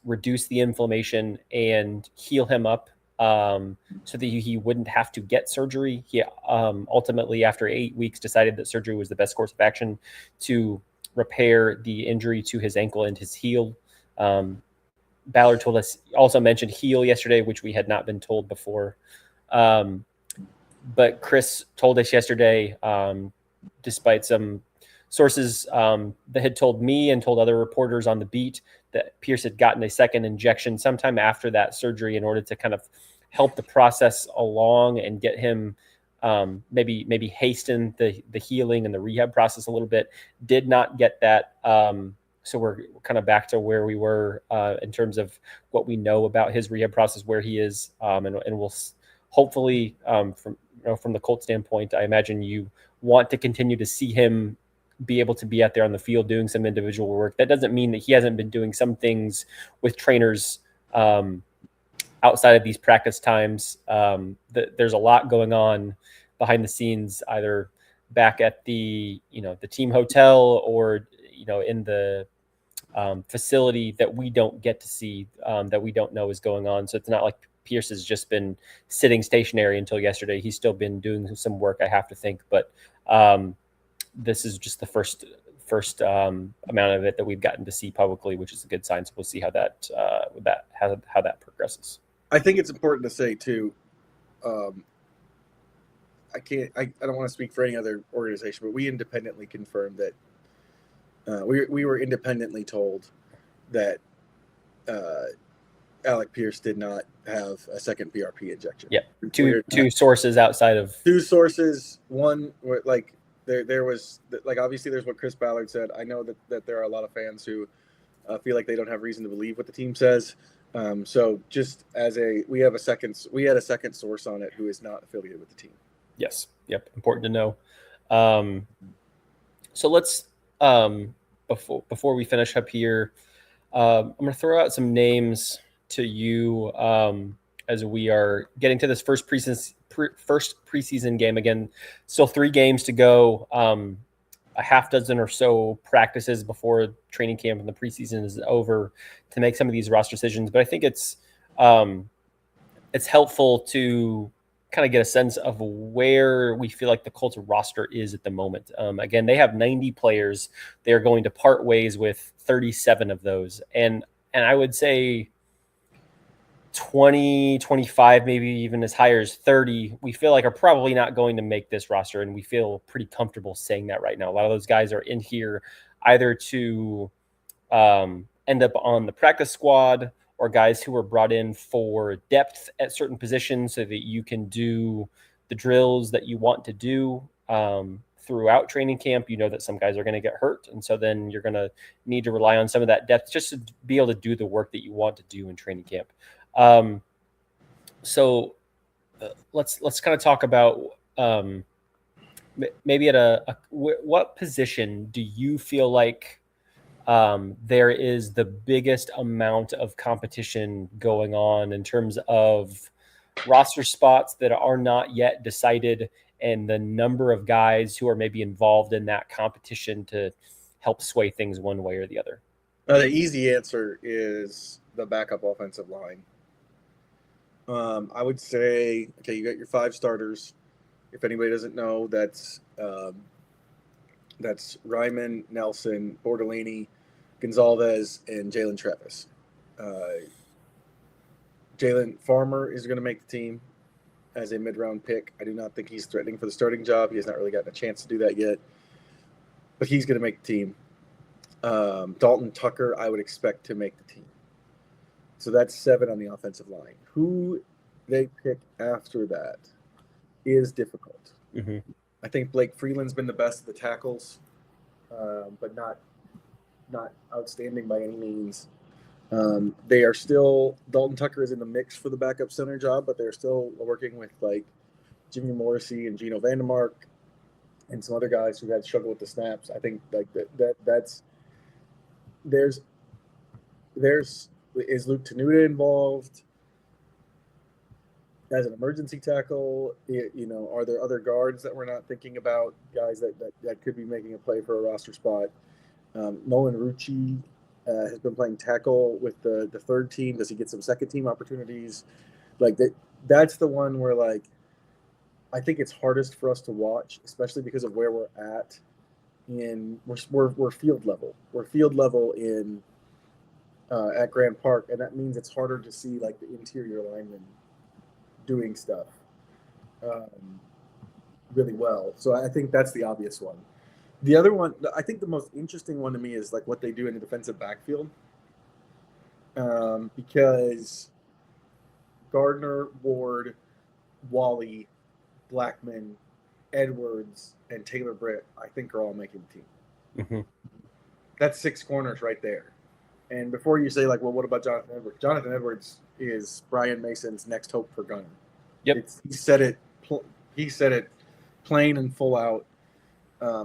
reduce the inflammation and heal him up, so that he wouldn't have to get surgery. He ultimately, after 8 weeks, decided that surgery was the best course of action to repair the injury to his ankle and his heel. Ballard also mentioned heel yesterday, which we had not been told before. But Chris told us yesterday, despite some sources that had told me and told other reporters on the beat, that Pierce had gotten a second injection sometime after that surgery in order to kind of help the process along and get him maybe hasten the healing and the rehab process a little bit. Did not get that. So we're kind of back to where we were in terms of what we know about his rehab process, where he is, and we'll hopefully from the Colts standpoint, I imagine you want to continue to see him be able to be out there on the field doing some individual work. That doesn't mean that he hasn't been doing some things with trainers outside of these practice times. There's a lot going on behind the scenes, either back at the team hotel or in the facility that we don't get to see, that we don't know is going on. So it's not like Pierce has just been sitting stationary until yesterday. He's still been doing some work, I have to think, but this is just the first amount of it that we've gotten to see publicly, which is a good sign. So we'll see how that progresses. I think it's important to say too. I don't want to speak for any other organization, but we independently confirmed that we were independently told that Alec Pierce did not have a second PRP injection. Yeah, two sources outside of 2 sources. One, like there was like, obviously there's what Chris Ballard said. I know that there are a lot of fans who feel like they don't have reason to believe what the team says. So just we had a second source on it who is not affiliated with the team. Yes. Yep. Important to know. So let's before we finish up here, I'm going to throw out some names to you as we are getting to this first preseason game. Again, still 3 games to go, a half dozen or so practices before training camp and the preseason is over to make some of these roster decisions. But I think it's helpful to kind of get a sense of where we feel like the Colts roster is at the moment. Again, they have 90 players. They're going to part ways with 37 of those. And I would say 20, 25, maybe even as high as 30, we feel like are probably not going to make this roster. And we feel pretty comfortable saying that right now. A lot of those guys are in here either to end up on the practice squad, or guys who were brought in for depth at certain positions so that you can do the drills that you want to do throughout training camp. You know that some guys are going to get hurt, and so then you're going to need to rely on some of that depth just to be able to do the work that you want to do in training camp. So let's kind of talk about maybe at what position do you feel like there is the biggest amount of competition going on in terms of roster spots that are not yet decided, and the number of guys who are maybe involved in that competition to help sway things one way or the other? The easy answer is the backup offensive line. I would say, okay, you got your 5 starters. If anybody doesn't know, that's Ryman, Nelson, Bordelini, Gonzalez, and Jalen Travis. Jalen Farmer is going to make the team as a mid-round pick. I do not think he's threatening for the starting job. He has not really gotten a chance to do that yet. But he's going to make the team. Dalton Tucker, I would expect to make the team. So that's 7 on the offensive line. Who they pick after that is difficult. Mm-hmm. I think Blake Freeland's been the best of the tackles, but not outstanding by any means. They are still – Dalton Tucker is in the mix for the backup center job, but they're still working with, like, Jimmy Morrissey and Geno Vandermark and some other guys who had struggled with the snaps. I think, like, that's – there's is Luke Tenuta involved as an emergency tackle? You know, are there other guards that we're not thinking about, guys that could be making a play for a roster spot? Nolan Rucci has been playing tackle with the third team. Does he get some second team opportunities? Like that's the one where, like, I think it's hardest for us to watch, especially because of where we're at. We're field level. We're field level in at Grand Park, and that means it's harder to see, like, the interior linemen doing stuff really well. So I think that's the obvious one. The other one, I think the most interesting one to me is, like, what they do in the defensive backfield, because Gardner, Ward, Wally, Blackman, Edwards, and Taylor Britt, I think, are all making the team. Mm-hmm. That's 6 corners right there. And before you say, like, well, what about Jonathan Edwards? Jonathan Edwards is Brian Mason's next hope for gunner. Yep. He said it plain and full out.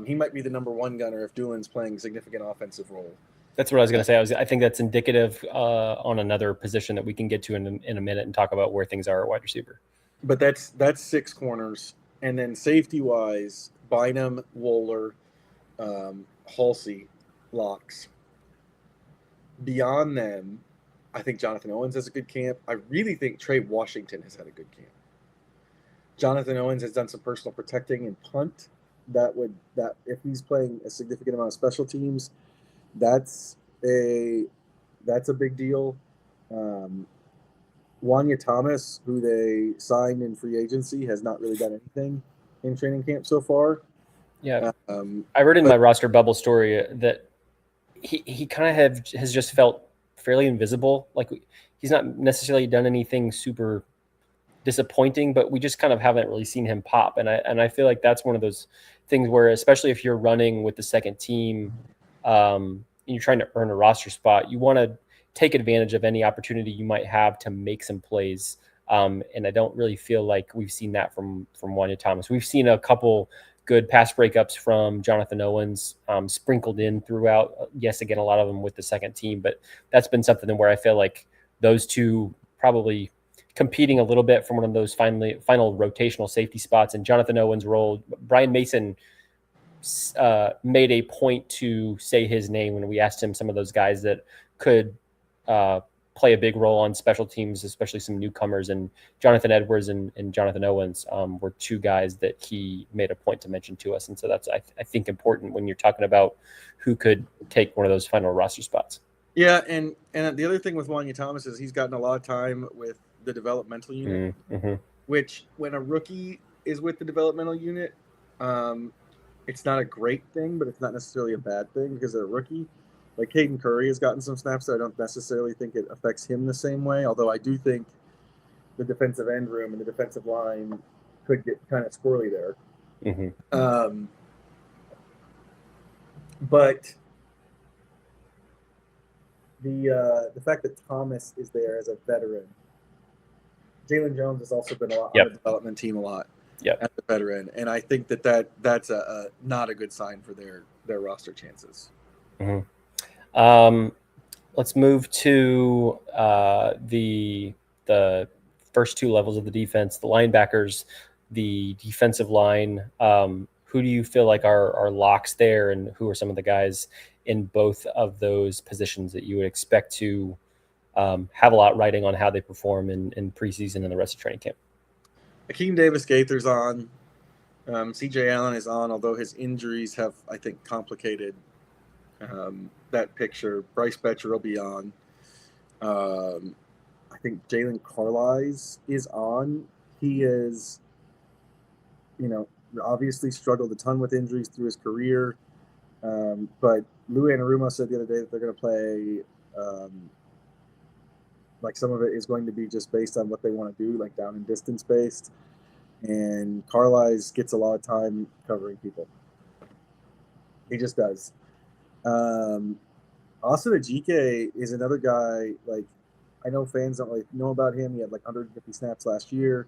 He might be the number 1 gunner if Doolin's playing a significant offensive role. That's what I was going to say. I think that's indicative on another position that we can get to in a minute and talk about where things are at wide receiver. But that's 6 corners. And then safety-wise, Bynum, Wohler, Halsey, locks. Beyond them, I think Jonathan Owens has a good camp. I really think Trey Washington has had a good camp. Jonathan Owens has done some personal protecting and punt. That if he's playing a significant amount of special teams, that's a big deal. Wanya Thomas, who they signed in free agency, has not really done anything in training camp so far. Yeah, I read in my roster bubble story that he kind of has just felt fairly invisible. Like, he's not necessarily done anything super disappointing, but we just kind of haven't really seen him pop. And I feel like that's one of those things where, especially if you're running with the second team, and you're trying to earn a roster spot, you want to take advantage of any opportunity you might have to make some plays. And I don't really feel like we've seen that from Wanya Thomas. We've seen a couple good pass breakups from Jonathan Owens sprinkled in throughout. Yes, again, a lot of them with the second team, but that's been something where I feel like those two probably competing a little bit for one of those final rotational safety spots. And Jonathan Owens' role, Brian Mason made a point to say his name when we asked him some of those guys that could play a big role on special teams, especially some newcomers, and Jonathan Edwards and Jonathan Owens were 2 guys that he made a point to mention to us. And so that's, I think, important when you're talking about who could take one of those final roster spots. Yeah, and the other thing with Wanya Thomas is he's gotten a lot of time with the developmental unit, mm-hmm. which when a rookie is with the developmental unit, it's not a great thing, but it's not necessarily a bad thing because they're a rookie. Like Caden Curry has gotten some snaps, so I don't necessarily think it affects him the same way. Although I do think the defensive end room and the defensive line could get kind of squirrely there. Mm-hmm. But the fact that Thomas is there as a veteran, Jalen Jones has also been a lot on the development team a lot as a veteran, and I think that's a not a good sign for their roster chances. Mm-hmm. Let's move to the first two levels of the defense, the linebackers, the defensive line. Who do you feel like are locks there, and who are some of the guys in both of those positions that you would expect to have a lot riding on how they perform in preseason and the rest of training camp? Akeem Davis-Gaither's on. C.J. Allen is on, although his injuries have, I think, complicated that picture. Bryce Betcher will be on. I think Jalen Carlisle is on. He is, obviously struggled a ton with injuries through his career. But Lou Anarumo said the other day that they're going to play, like some of it is going to be just based on what they want to do, like down and distance based. And Carlisle gets a lot of time covering people. He just does. Austin Ajike is another guy, like, I know fans don't really know about him. He had like 150 snaps last year.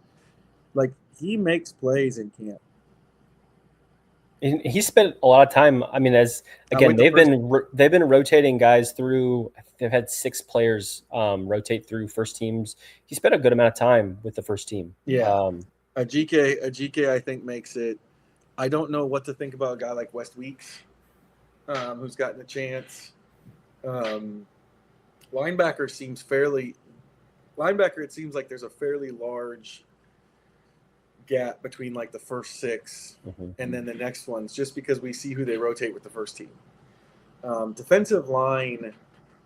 Like, he makes plays in camp. He spent a lot of time. I mean, they've been rotating guys through. They've had 6 players rotate through first teams. He spent a good amount of time with the first team. Yeah. Ajike, I think, makes it. I don't know what to think about a guy like West Weeks, who's gotten a chance. Linebacker, it seems like there's a fairly large gap between like the first 6 and then the next ones, just because we see who they rotate with the first team. Defensive line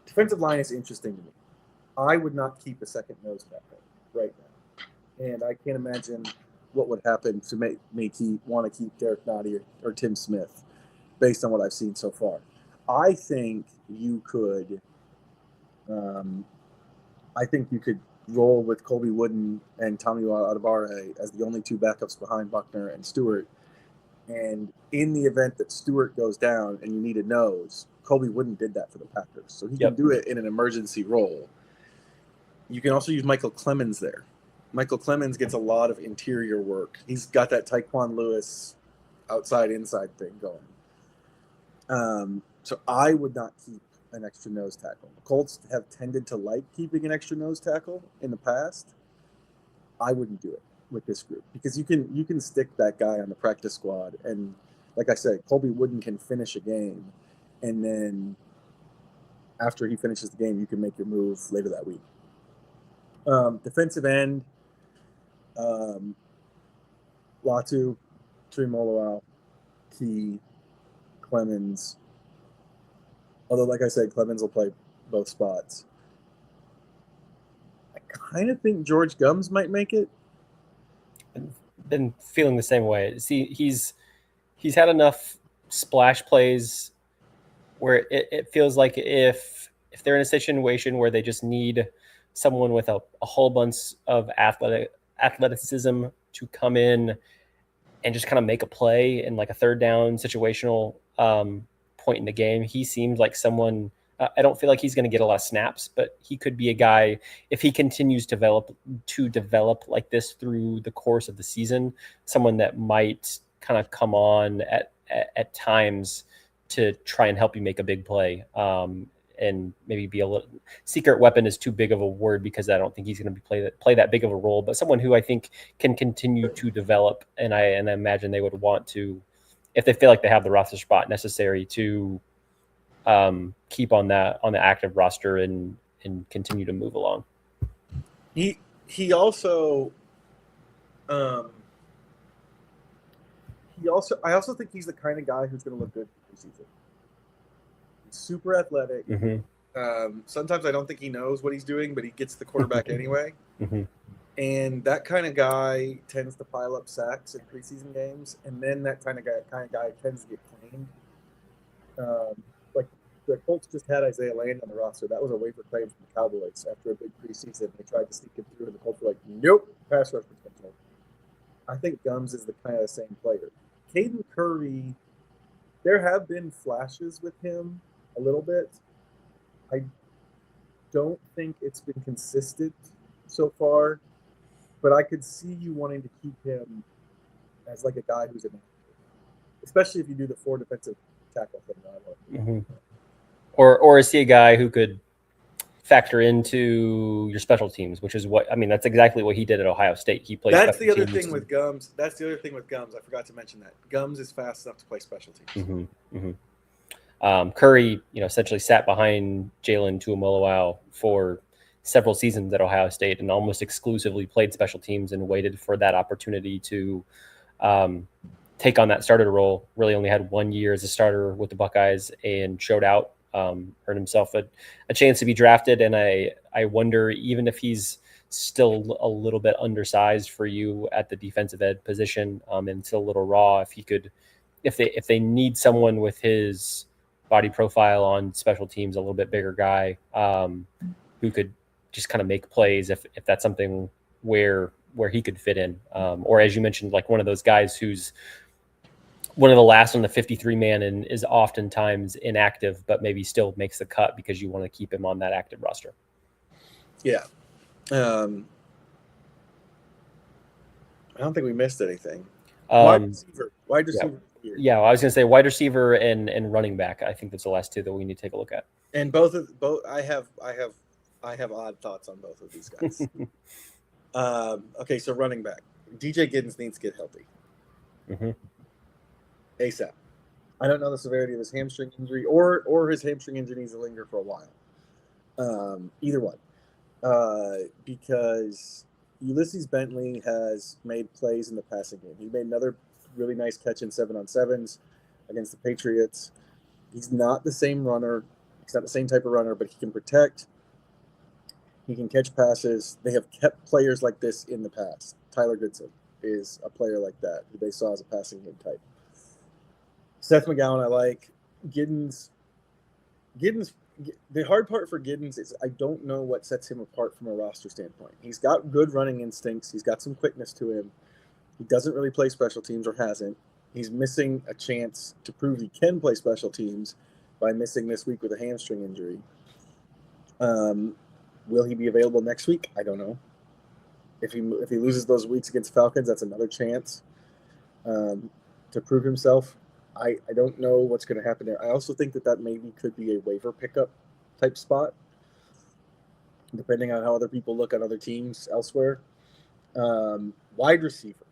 is interesting to me. I would not keep a second nose tackle right now, and I can't imagine what would happen to make me want to keep Derek Nottie or Tim Smith, based on what I've seen so far. I think you could. Roll with Colby Wooden and Tommy Adebawore as the only 2 backups behind Buckner and Stewart. And in the event that Stewart goes down and you need a nose, Colby Wooden did that for the Packers. So he can do it in an emergency role. You can also use Michael Clemens there. Michael Clemens gets a lot of interior work. He's got that Tyquan Lewis outside-inside thing going. So I would not keep an extra nose tackle. The Colts have tended to like keeping an extra nose tackle in the past. I wouldn't do it with this group because you can stick that guy on the practice squad, and like I said, Colby Wooden can finish a game, and then after he finishes the game, you can make your move later that week. Defensive end, Latu, Trimoloau, Key, Clemens. Although, like I said, Clemens will play both spots. I kind of think George Gums might make it. Been feeling the same way. See, he's had enough splash plays where it feels like if they're in a situation where they just need someone with a whole bunch of athleticism to come in and just kind of make a play in like a third down situational point in the game. He seems like someone. I don't feel like he's going to get a lot of snaps, but he could be a guy if he continues to develop like this through the course of the season. Someone that might kind of come on at times to try and help you make a big play, and maybe be a little. Secret weapon is too big of a word because I don't think he's going to play that big of a role. But someone who I think can continue to develop, and I imagine they would want to. If they feel like they have the roster spot necessary to keep on the active roster and continue to move along. He also I also think he's the kind of guy who's going to look good for the season. He's super athletic. Mm-hmm. Sometimes I don't think he knows what he's doing, but he gets the quarterback anyway. Mm-hmm. And that kind of guy tends to pile up sacks in preseason games, and then that kind of guy tends to get claimed. Like the Colts just had Isaiah Land on the roster. That was a waiver claim from the Cowboys after a big preseason. They tried to sneak him through, and the Colts were like, "Nope, pass rush potential." I think Gums is the kind of the same player. Caden Curry, there have been flashes with him a little bit. I don't think it's been consistent so far, but I could see you wanting to keep him as like a guy who's an, especially if you do the 4 defensive tackle thing. Mm-hmm. Or is he a guy who could factor into your special teams, which is that's exactly what he did at Ohio State. He played. That's the other thing with Gums. I forgot to mention that Gums is fast enough to play special teams. Mm-hmm. Mm-hmm. Curry, essentially sat behind Jalen Tuamoloau for several seasons at Ohio State and almost exclusively played special teams and waited for that opportunity to take on that starter role. Really only had 1 year as a starter with the Buckeyes and showed out, earned himself a chance to be drafted. And I wonder, even if he's still a little bit undersized for you at the defensive end position, and still a little raw, if he could, if they need someone with his body profile on special teams, a little bit bigger guy, who could just kind of make plays, if that's something where he could fit in, or as you mentioned, like one of those guys who's one of the last on the 53-man and is oftentimes inactive, but maybe still makes the cut because you want to keep him on that active roster. Yeah. I don't think we missed anything. Wide receiver. Yeah, I was going to say wide receiver and running back. I think that's the last two that we need to take a look at. And both I have odd thoughts on both of these guys. Okay, so running back. DJ Giddens needs to get healthy. Mm-hmm. ASAP. I don't know the severity of his hamstring injury or his hamstring injury needs to linger for a while. Either one. Because Ulysses Bentley has made plays in the passing game. He made another really nice catch in 7-on-7s against the Patriots. He's not the same runner. He's not the same type of runner, but he can protect. He can catch passes. They have kept players like this in the past. Tyler Goodson is a player like that who they saw as a passing game type. Seth McGowan, I like. Giddens. The hard part for Giddens is I don't know what sets him apart from a roster standpoint. He's got good running instincts. He's got some quickness to him. He doesn't really play special teams or hasn't. He's missing a chance to prove he can play special teams by missing this week with a hamstring injury. Will he be available next week? I don't know. If he loses those weeks against Falcons, that's another chance to prove himself. I don't know what's going to happen there. I also think that maybe could be a waiver pickup type spot, depending on how other people look on other teams elsewhere. Wide receiver.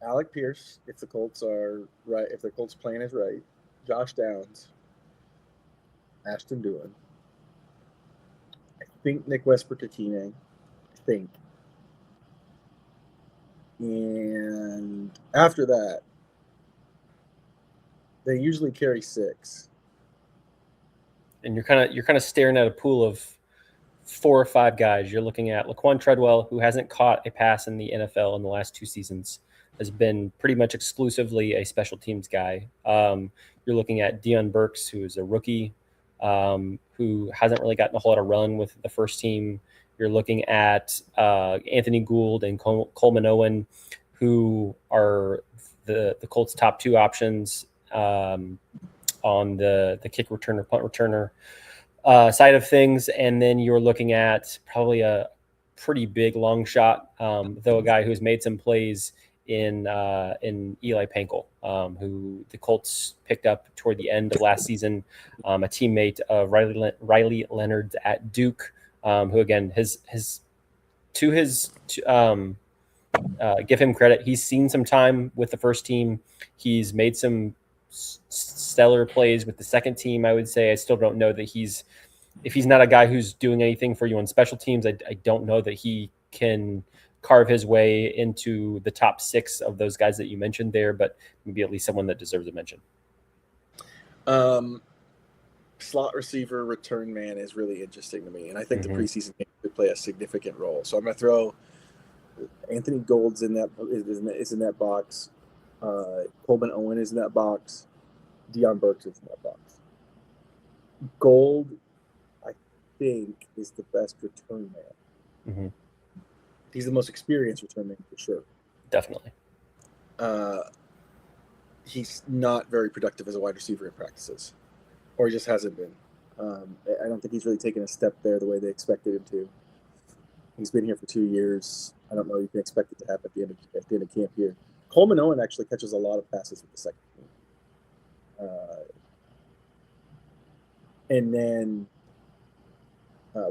Alec Pierce, if the Colts are right, if the Colts plan is right. Josh Downs. Ashton Dulin. I think Nick Westbrook-Akine. I think. And after that, they usually carry 6. And you're kind of staring at a pool of 4 or 5 guys. You're looking at Laquan Treadwell, who hasn't caught a pass in the NFL in the last 2 seasons, has been pretty much exclusively a special teams guy. You're looking at Deion Burks, who is a rookie, who hasn't really gotten a whole lot of run with the first team. You're looking at Anthony Gould and Coleman Owen, who are the Colts' top 2 options on the kick returner, punt returner side of things. And then you're looking at probably a pretty big long shot, though a guy who's made some plays in Eli Pankel, who the Colts picked up toward the end of last season, a teammate of Riley Leonard at Duke, who again give him credit. He's seen some time with the first team. He's made some stellar plays with the second team. I would say I still don't know that if he's not a guy who's doing anything for you on special teams, I don't know that he can carve his way into the top 6 of those guys that you mentioned there, but maybe at least someone that deserves a mention. slot receiver return man is really interesting to me, and I think the Mhm. preseason game could play a significant role. So I'm going to throw Anthony Gold's in that is in that box. Coleman Owen is in that box. Deion Burks is in that box. Gold, I think, is the best return man. Mhm. He's the most experienced return man for sure. Definitely. He's not very productive as a wide receiver in practices, or he just hasn't been. I don't think he's really taken a step there the way they expected him to. He's been here for 2 years. I don't know. You can expect it to happen at the end of camp here. Coleman Owen actually catches a lot of passes with the second team. And then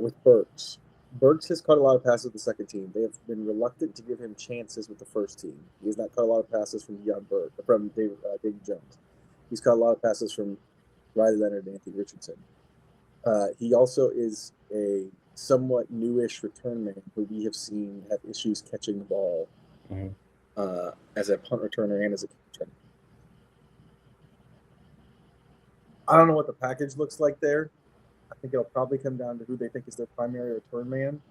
with Burks. Burks has caught a lot of passes with the second team. They have been reluctant to give him chances with the first team. He has not caught a lot of passes from David Jones. He's caught a lot of passes from Riley Leonard and Anthony Richardson. He also is a somewhat newish return man who we have seen have issues catching the ball as a punt returner and as a kick returner. I don't know what the package looks like there. I think it'll probably come down to who they think is their primary return man.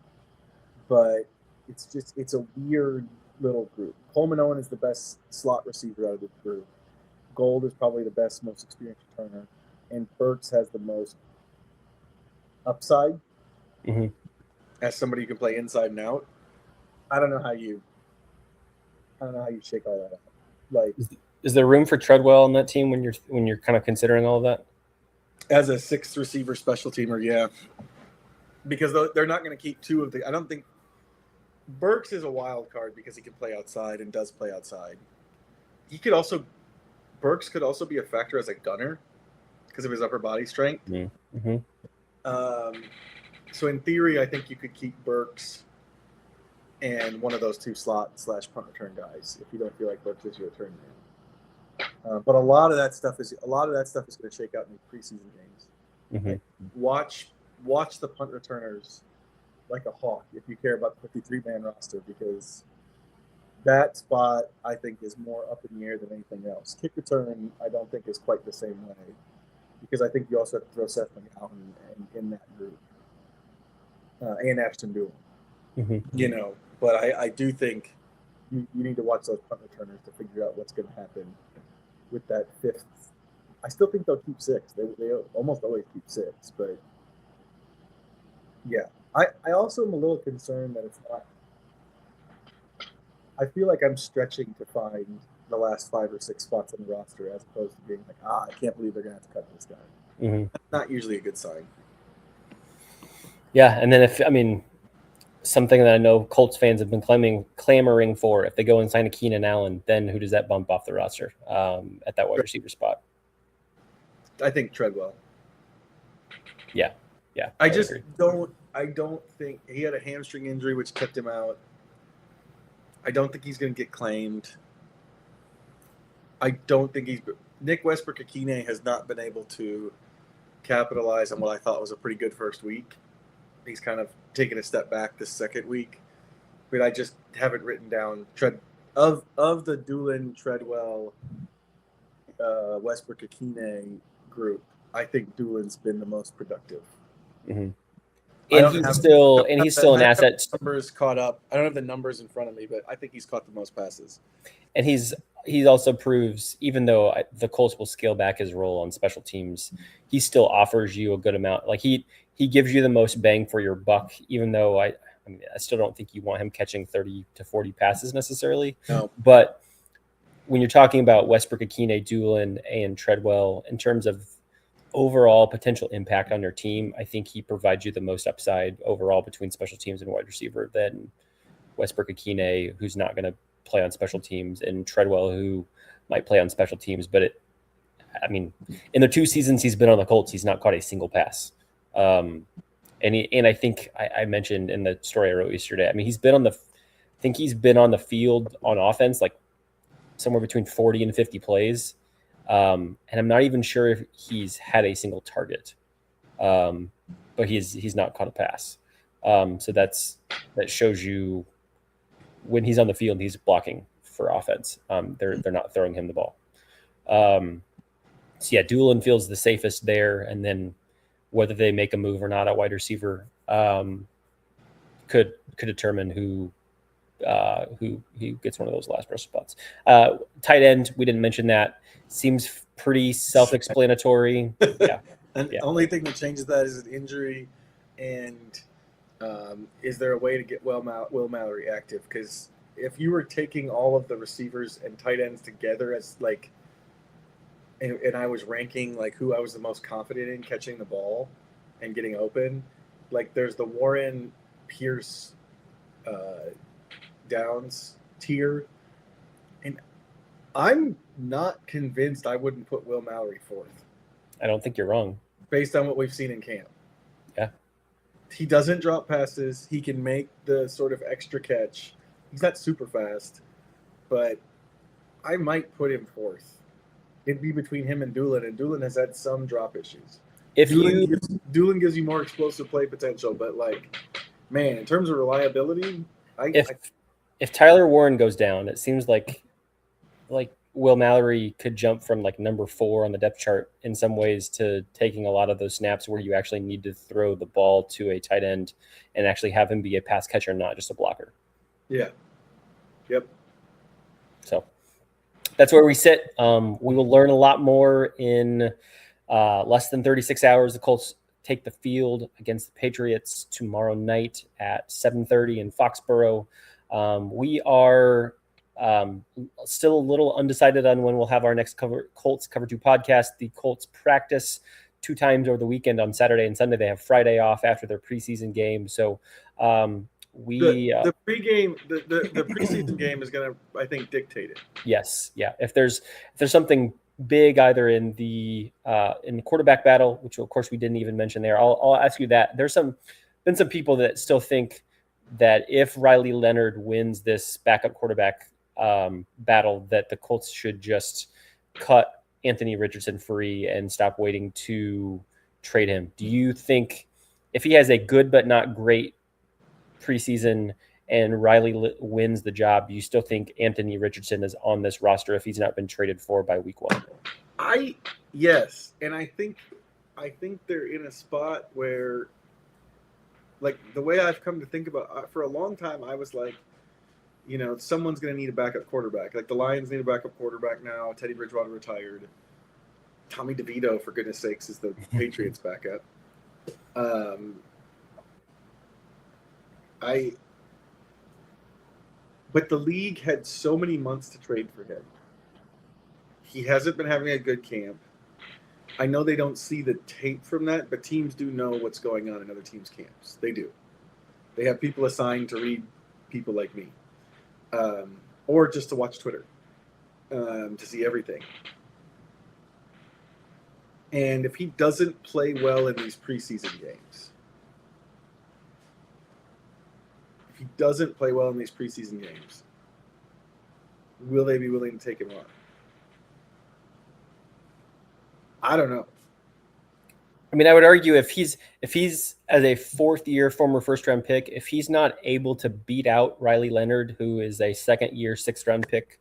But it's a weird little group. Coleman Owen is the best slot receiver out of the group. Gold is probably the best, most experienced returner. And Burks has the most upside as somebody who can play inside and out. I don't know how you shake all that out. Like, is there room for Treadwell on that team when you're kind of considering all of that? As a sixth receiver special teamer, yeah. Because they're not going to keep two of the – I don't think – Burks is a wild card because he can play outside and does play outside. Burks could also be a factor as a gunner because of his upper body strength. Mm-hmm. So in theory, I think you could keep Burks and one of those two slot/punt return guys if you don't feel like Burks is your return man. But a lot of that stuff is going to shake out in the preseason games. Mm-hmm. Like, watch the punt returners like a hawk if you care about the 53-man roster, because that spot I think is more up in the air than anything else. Kick return I don't think is quite the same way, because I think you also have to throw Seth McGowan in that group and Ashton Doolin. Mm-hmm. But I do think you need to watch those punt returners to figure out what's going to happen with that fifth. I still think they'll keep six. They almost always keep six, but yeah. I also am a little concerned that it's not. I feel like I'm stretching to find the last 5 or 6 spots on the roster as opposed to being like, I can't believe they're going to have to cut this guy. Mm-hmm. That's not usually a good sign. Yeah, and then something that I know Colts fans have been clamoring for, if they go and sign a Keenan Allen, then who does that bump off the roster at that wide receiver spot? I think Treadwell. Yeah. I don't think he had a hamstring injury which kept him out. I don't think he's going to get claimed. I don't think Nick Westbrook-Akine has not been able to capitalize on what I thought was a pretty good first week. He's kind of taken a step back this second week, but I just haven't written down of the Doolin, Treadwell, Westbrook-Akine group. I think Doolin's been the most productive. Mm-hmm. And he's still an asset. Numbers caught up. I don't have the numbers in front of me, but I think he's caught the most passes. And he also proves, even though the Colts will scale back his role on special teams, he still offers you a good amount. Like he gives you the most bang for your buck, even though I still don't think you want him catching 30 to 40 passes necessarily. No. But when you're talking about Westbrook-Akine, Doolin, and Treadwell, in terms of overall potential impact on your team, I think he provides you the most upside overall between special teams and wide receiver than Westbrook-Akine, who's not going to play on special teams, and Treadwell, who might play on special teams. But in the 2 seasons he's been on the Colts, he's not caught a single pass. And I think I mentioned in the story I wrote yesterday, he's been on the field on offense like somewhere between 40 and 50 plays. And I'm not even sure if he's had a single target, but he's not caught a pass. So that shows you when he's on the field, he's blocking for offense. They're not throwing him the ball. So yeah, Doolin feels the safest there, and then whether they make a move or not at wide receiver could determine who gets one of those last rush spots. Tight end, we didn't mention that. Seems pretty self-explanatory. Yeah. And only thing that changes that is an injury, and is there a way to get Will Mallory active? Because if you were taking all of the receivers and tight ends together as like, and I was ranking like who I was the most confident in catching the ball and getting open, like there's the Warren, Pierce, Downs tier, and I'm not convinced I wouldn't put Will Mallory fourth. I don't think you're wrong. Based on what we've seen in camp. Yeah. He doesn't drop passes. He can make the sort of extra catch. He's not super fast, but I might put him fourth. It'd be between him and Doolin, and Doolin has had some drop issues. Doolin gives you more explosive play potential, but like, man, in terms of reliability, if Tyler Warren goes down, it seems like Will Mallory could jump from like number 4 on the depth chart in some ways to taking a lot of those snaps where you actually need to throw the ball to a tight end and actually have him be a pass catcher, not just a blocker. Yeah. Yep. So that's where we sit. We will learn a lot more in less than 36 hours. The Colts take the field against the Patriots tomorrow night at 7:30 in Foxborough. We are still a little undecided on when we'll have our next Colts Cover-2 podcast. The Colts practice 2 times over the weekend on Saturday and Sunday. They have Friday off after their preseason game. So the pregame, the preseason game is going to, I think, dictate it. Yes. Yeah. If there's something big either in the quarterback battle, which of course we didn't even mention there, I'll ask you that. There's been some people that still think that if Riley Leonard wins this backup quarterback battle, that the Colts should just cut Anthony Richardson free and stop waiting to trade him. Do you think if he has a good but not great preseason and Riley wins the job, you still think Anthony Richardson is on this roster if he's not been traded for by week 1? Yes, and I think they're in a spot where, like, the way I've come to think about, for a long time I was like, you know, someone's going to need a backup quarterback. Like the Lions need a backup quarterback now. Teddy Bridgewater retired. Tommy DeVito, for goodness sakes, is the Patriots backup. But the league had so many months to trade for him. He hasn't been having a good camp. I know they don't see the tape from that, but teams do know what's going on in other teams' camps. They do. They have people assigned to read people like me. Or just to watch Twitter, to see everything. And if he doesn't play well in these preseason games, will they be willing to take him on? I don't know. I mean, I would argue if he's as a 4th-year former first-round pick, if he's not able to beat out Riley Leonard, who is a 2nd-year 6th-round pick,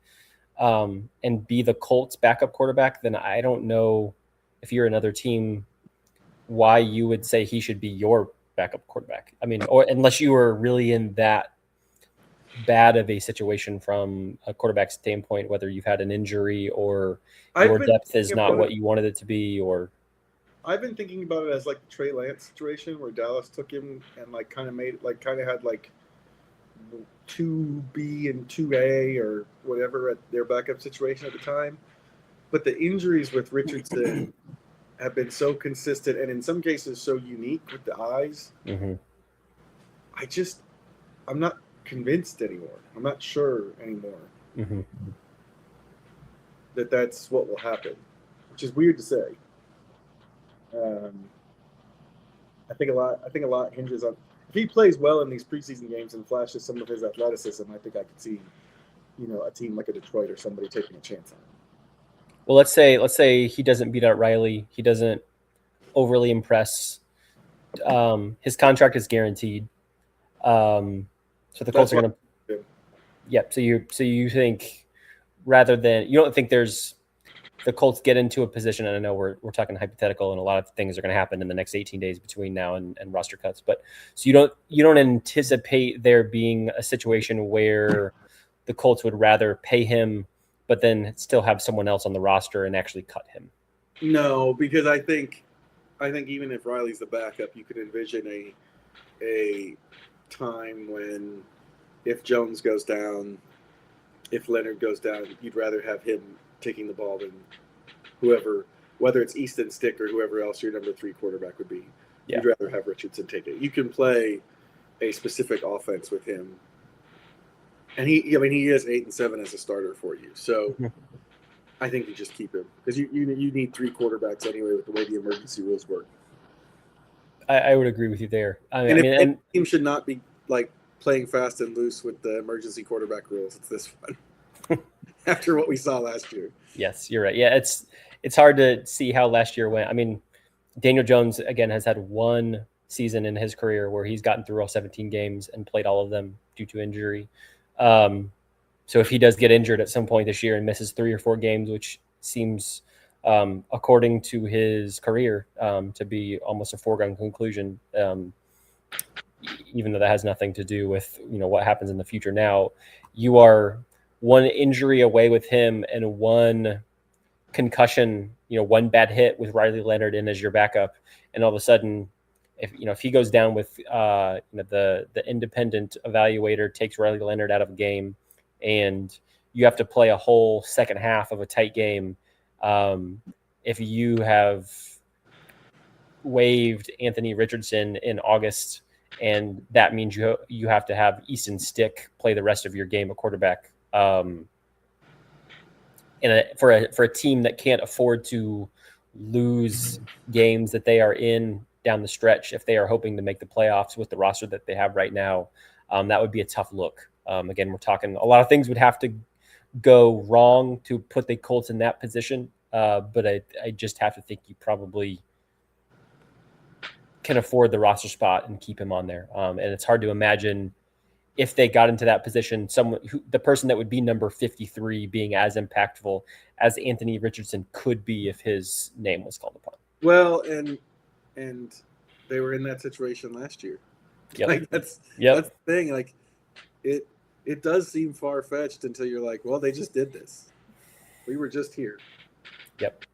and be the Colts backup quarterback, then I don't know if you're another team why you would say he should be your backup quarterback. I mean, or unless you were really in that bad of a situation from a quarterback standpoint, whether you've had an injury or your depth is not what you wanted it to be, or. I've been thinking about it as like the Trey Lance situation where Dallas took him and like kind of had like 2B and 2A or whatever at their backup situation at the time. But the injuries with Richardson have been so consistent and in some cases so unique with the eyes. Mm-hmm. I'm not convinced anymore. I'm not sure anymore mm-hmm. that that's what will happen, which is weird to say. I think a lot hinges on if he plays well in these preseason games and flashes some of his athleticism. I think I could see, you know, a team like a Detroit or somebody taking a chance on him. Well, let's say he doesn't beat out Riley. He doesn't overly impress. His contract is guaranteed. So the Colts are going to. Yep. So you think rather than you don't think there's the Colts get into a position, and I know we're talking hypothetical, and a lot of things are going to happen in the next 18 days between now and roster cuts. But so you don't anticipate there being a situation where the Colts would rather pay him, but then still have someone else on the roster and actually cut him. No, because I think even if Riley's the backup, you could envision a time when if Jones goes down, if Leonard goes down, you'd rather have him taking the ball than whoever, whether it's Easton Stick or whoever else your number 3 quarterback would be. Yeah. You'd rather have Richardson take it. You can play a specific offense with him. And he is 8-7 as a starter for you. So I think you just keep him because you need 3 quarterbacks anyway with the way the emergency rules work. I would agree with you there. And team should not be like playing fast and loose with the emergency quarterback rules. It's this one after what we saw last year. Yes, you're right. Yeah, it's hard to see how last year went. I mean, Daniel Jones again has had one season in his career where he's gotten through all 17 games and played all of them due to injury. So if he does get injured at some point this year and misses 3 or 4 games, which seems, according to his career, to be almost a foregone conclusion, even though that has nothing to do with, what happens in the future now, you are one injury away with him and one concussion, one bad hit with Riley Leonard in as your backup. And all of a sudden, if he goes down with the independent evaluator takes Riley Leonard out of a game and you have to play a whole second half of a tight game, if you have waived Anthony Richardson in August, and that means you have to have Easton Stick play the rest of your game at quarterback, for a team that can't afford to lose games that they are in down the stretch if they are hoping to make the playoffs with the roster that they have right now, that would be a tough look. Again, we're talking a lot of things would have to go wrong to put the Colts in that position, but I just have to think you probably can afford the roster spot and keep him on there. And it's hard to imagine if they got into that position, the person that would be number 53 being as impactful as Anthony Richardson could be if his name was called upon. Well, and they were in that situation last year. Yep. Like that's the thing. Like it does seem far-fetched until you're like, well, they just did this. We were just here. Yep.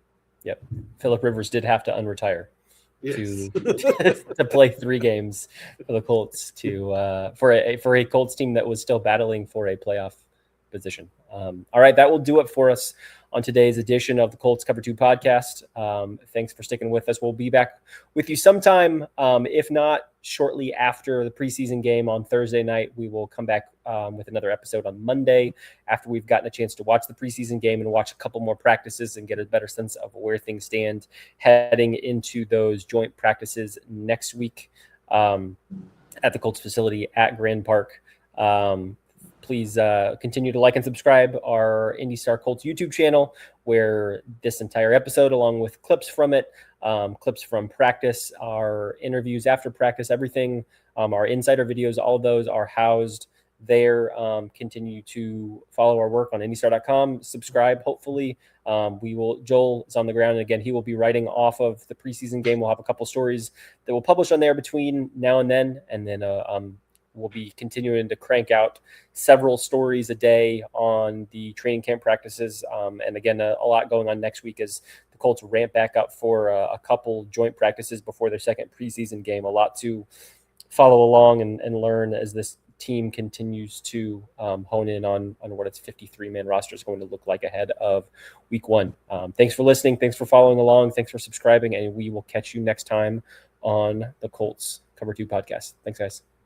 Phillip Rivers did have to unretire. Yes. to play 3 games for the Colts for a Colts team that was still battling for a playoff position. All right, that will do it for us on today's edition of the Colts Cover-2 Podcast. Thanks for sticking with us. We'll be back with you sometime, if not shortly after the preseason game on Thursday night. We will come back with another episode on Monday after we've gotten a chance to watch the preseason game and watch a couple more practices and get a better sense of where things stand heading into those joint practices next week at the Colts facility at Grand Park. Please continue to like and subscribe our Indy Star Colts YouTube channel, where this entire episode, along with clips from it, clips from practice, our interviews after practice, everything, our insider videos, all of those are housed there. Continue to follow our work on IndyStar.com. Subscribe, hopefully. Joel is on the ground, and again, he will be writing off of the preseason game. We'll have a couple stories that we'll publish on there between now and then, we'll be continuing to crank out several stories a day on the training camp practices. And again, a lot going on next week as the Colts ramp back up for a couple joint practices before their second preseason game. A lot to follow along and learn as this team continues to hone in on what its 53-man roster is going to look like ahead of week 1. Thanks for listening. Thanks for following along. Thanks for subscribing. And we will catch you next time on the Colts Cover-2 Podcast. Thanks, guys.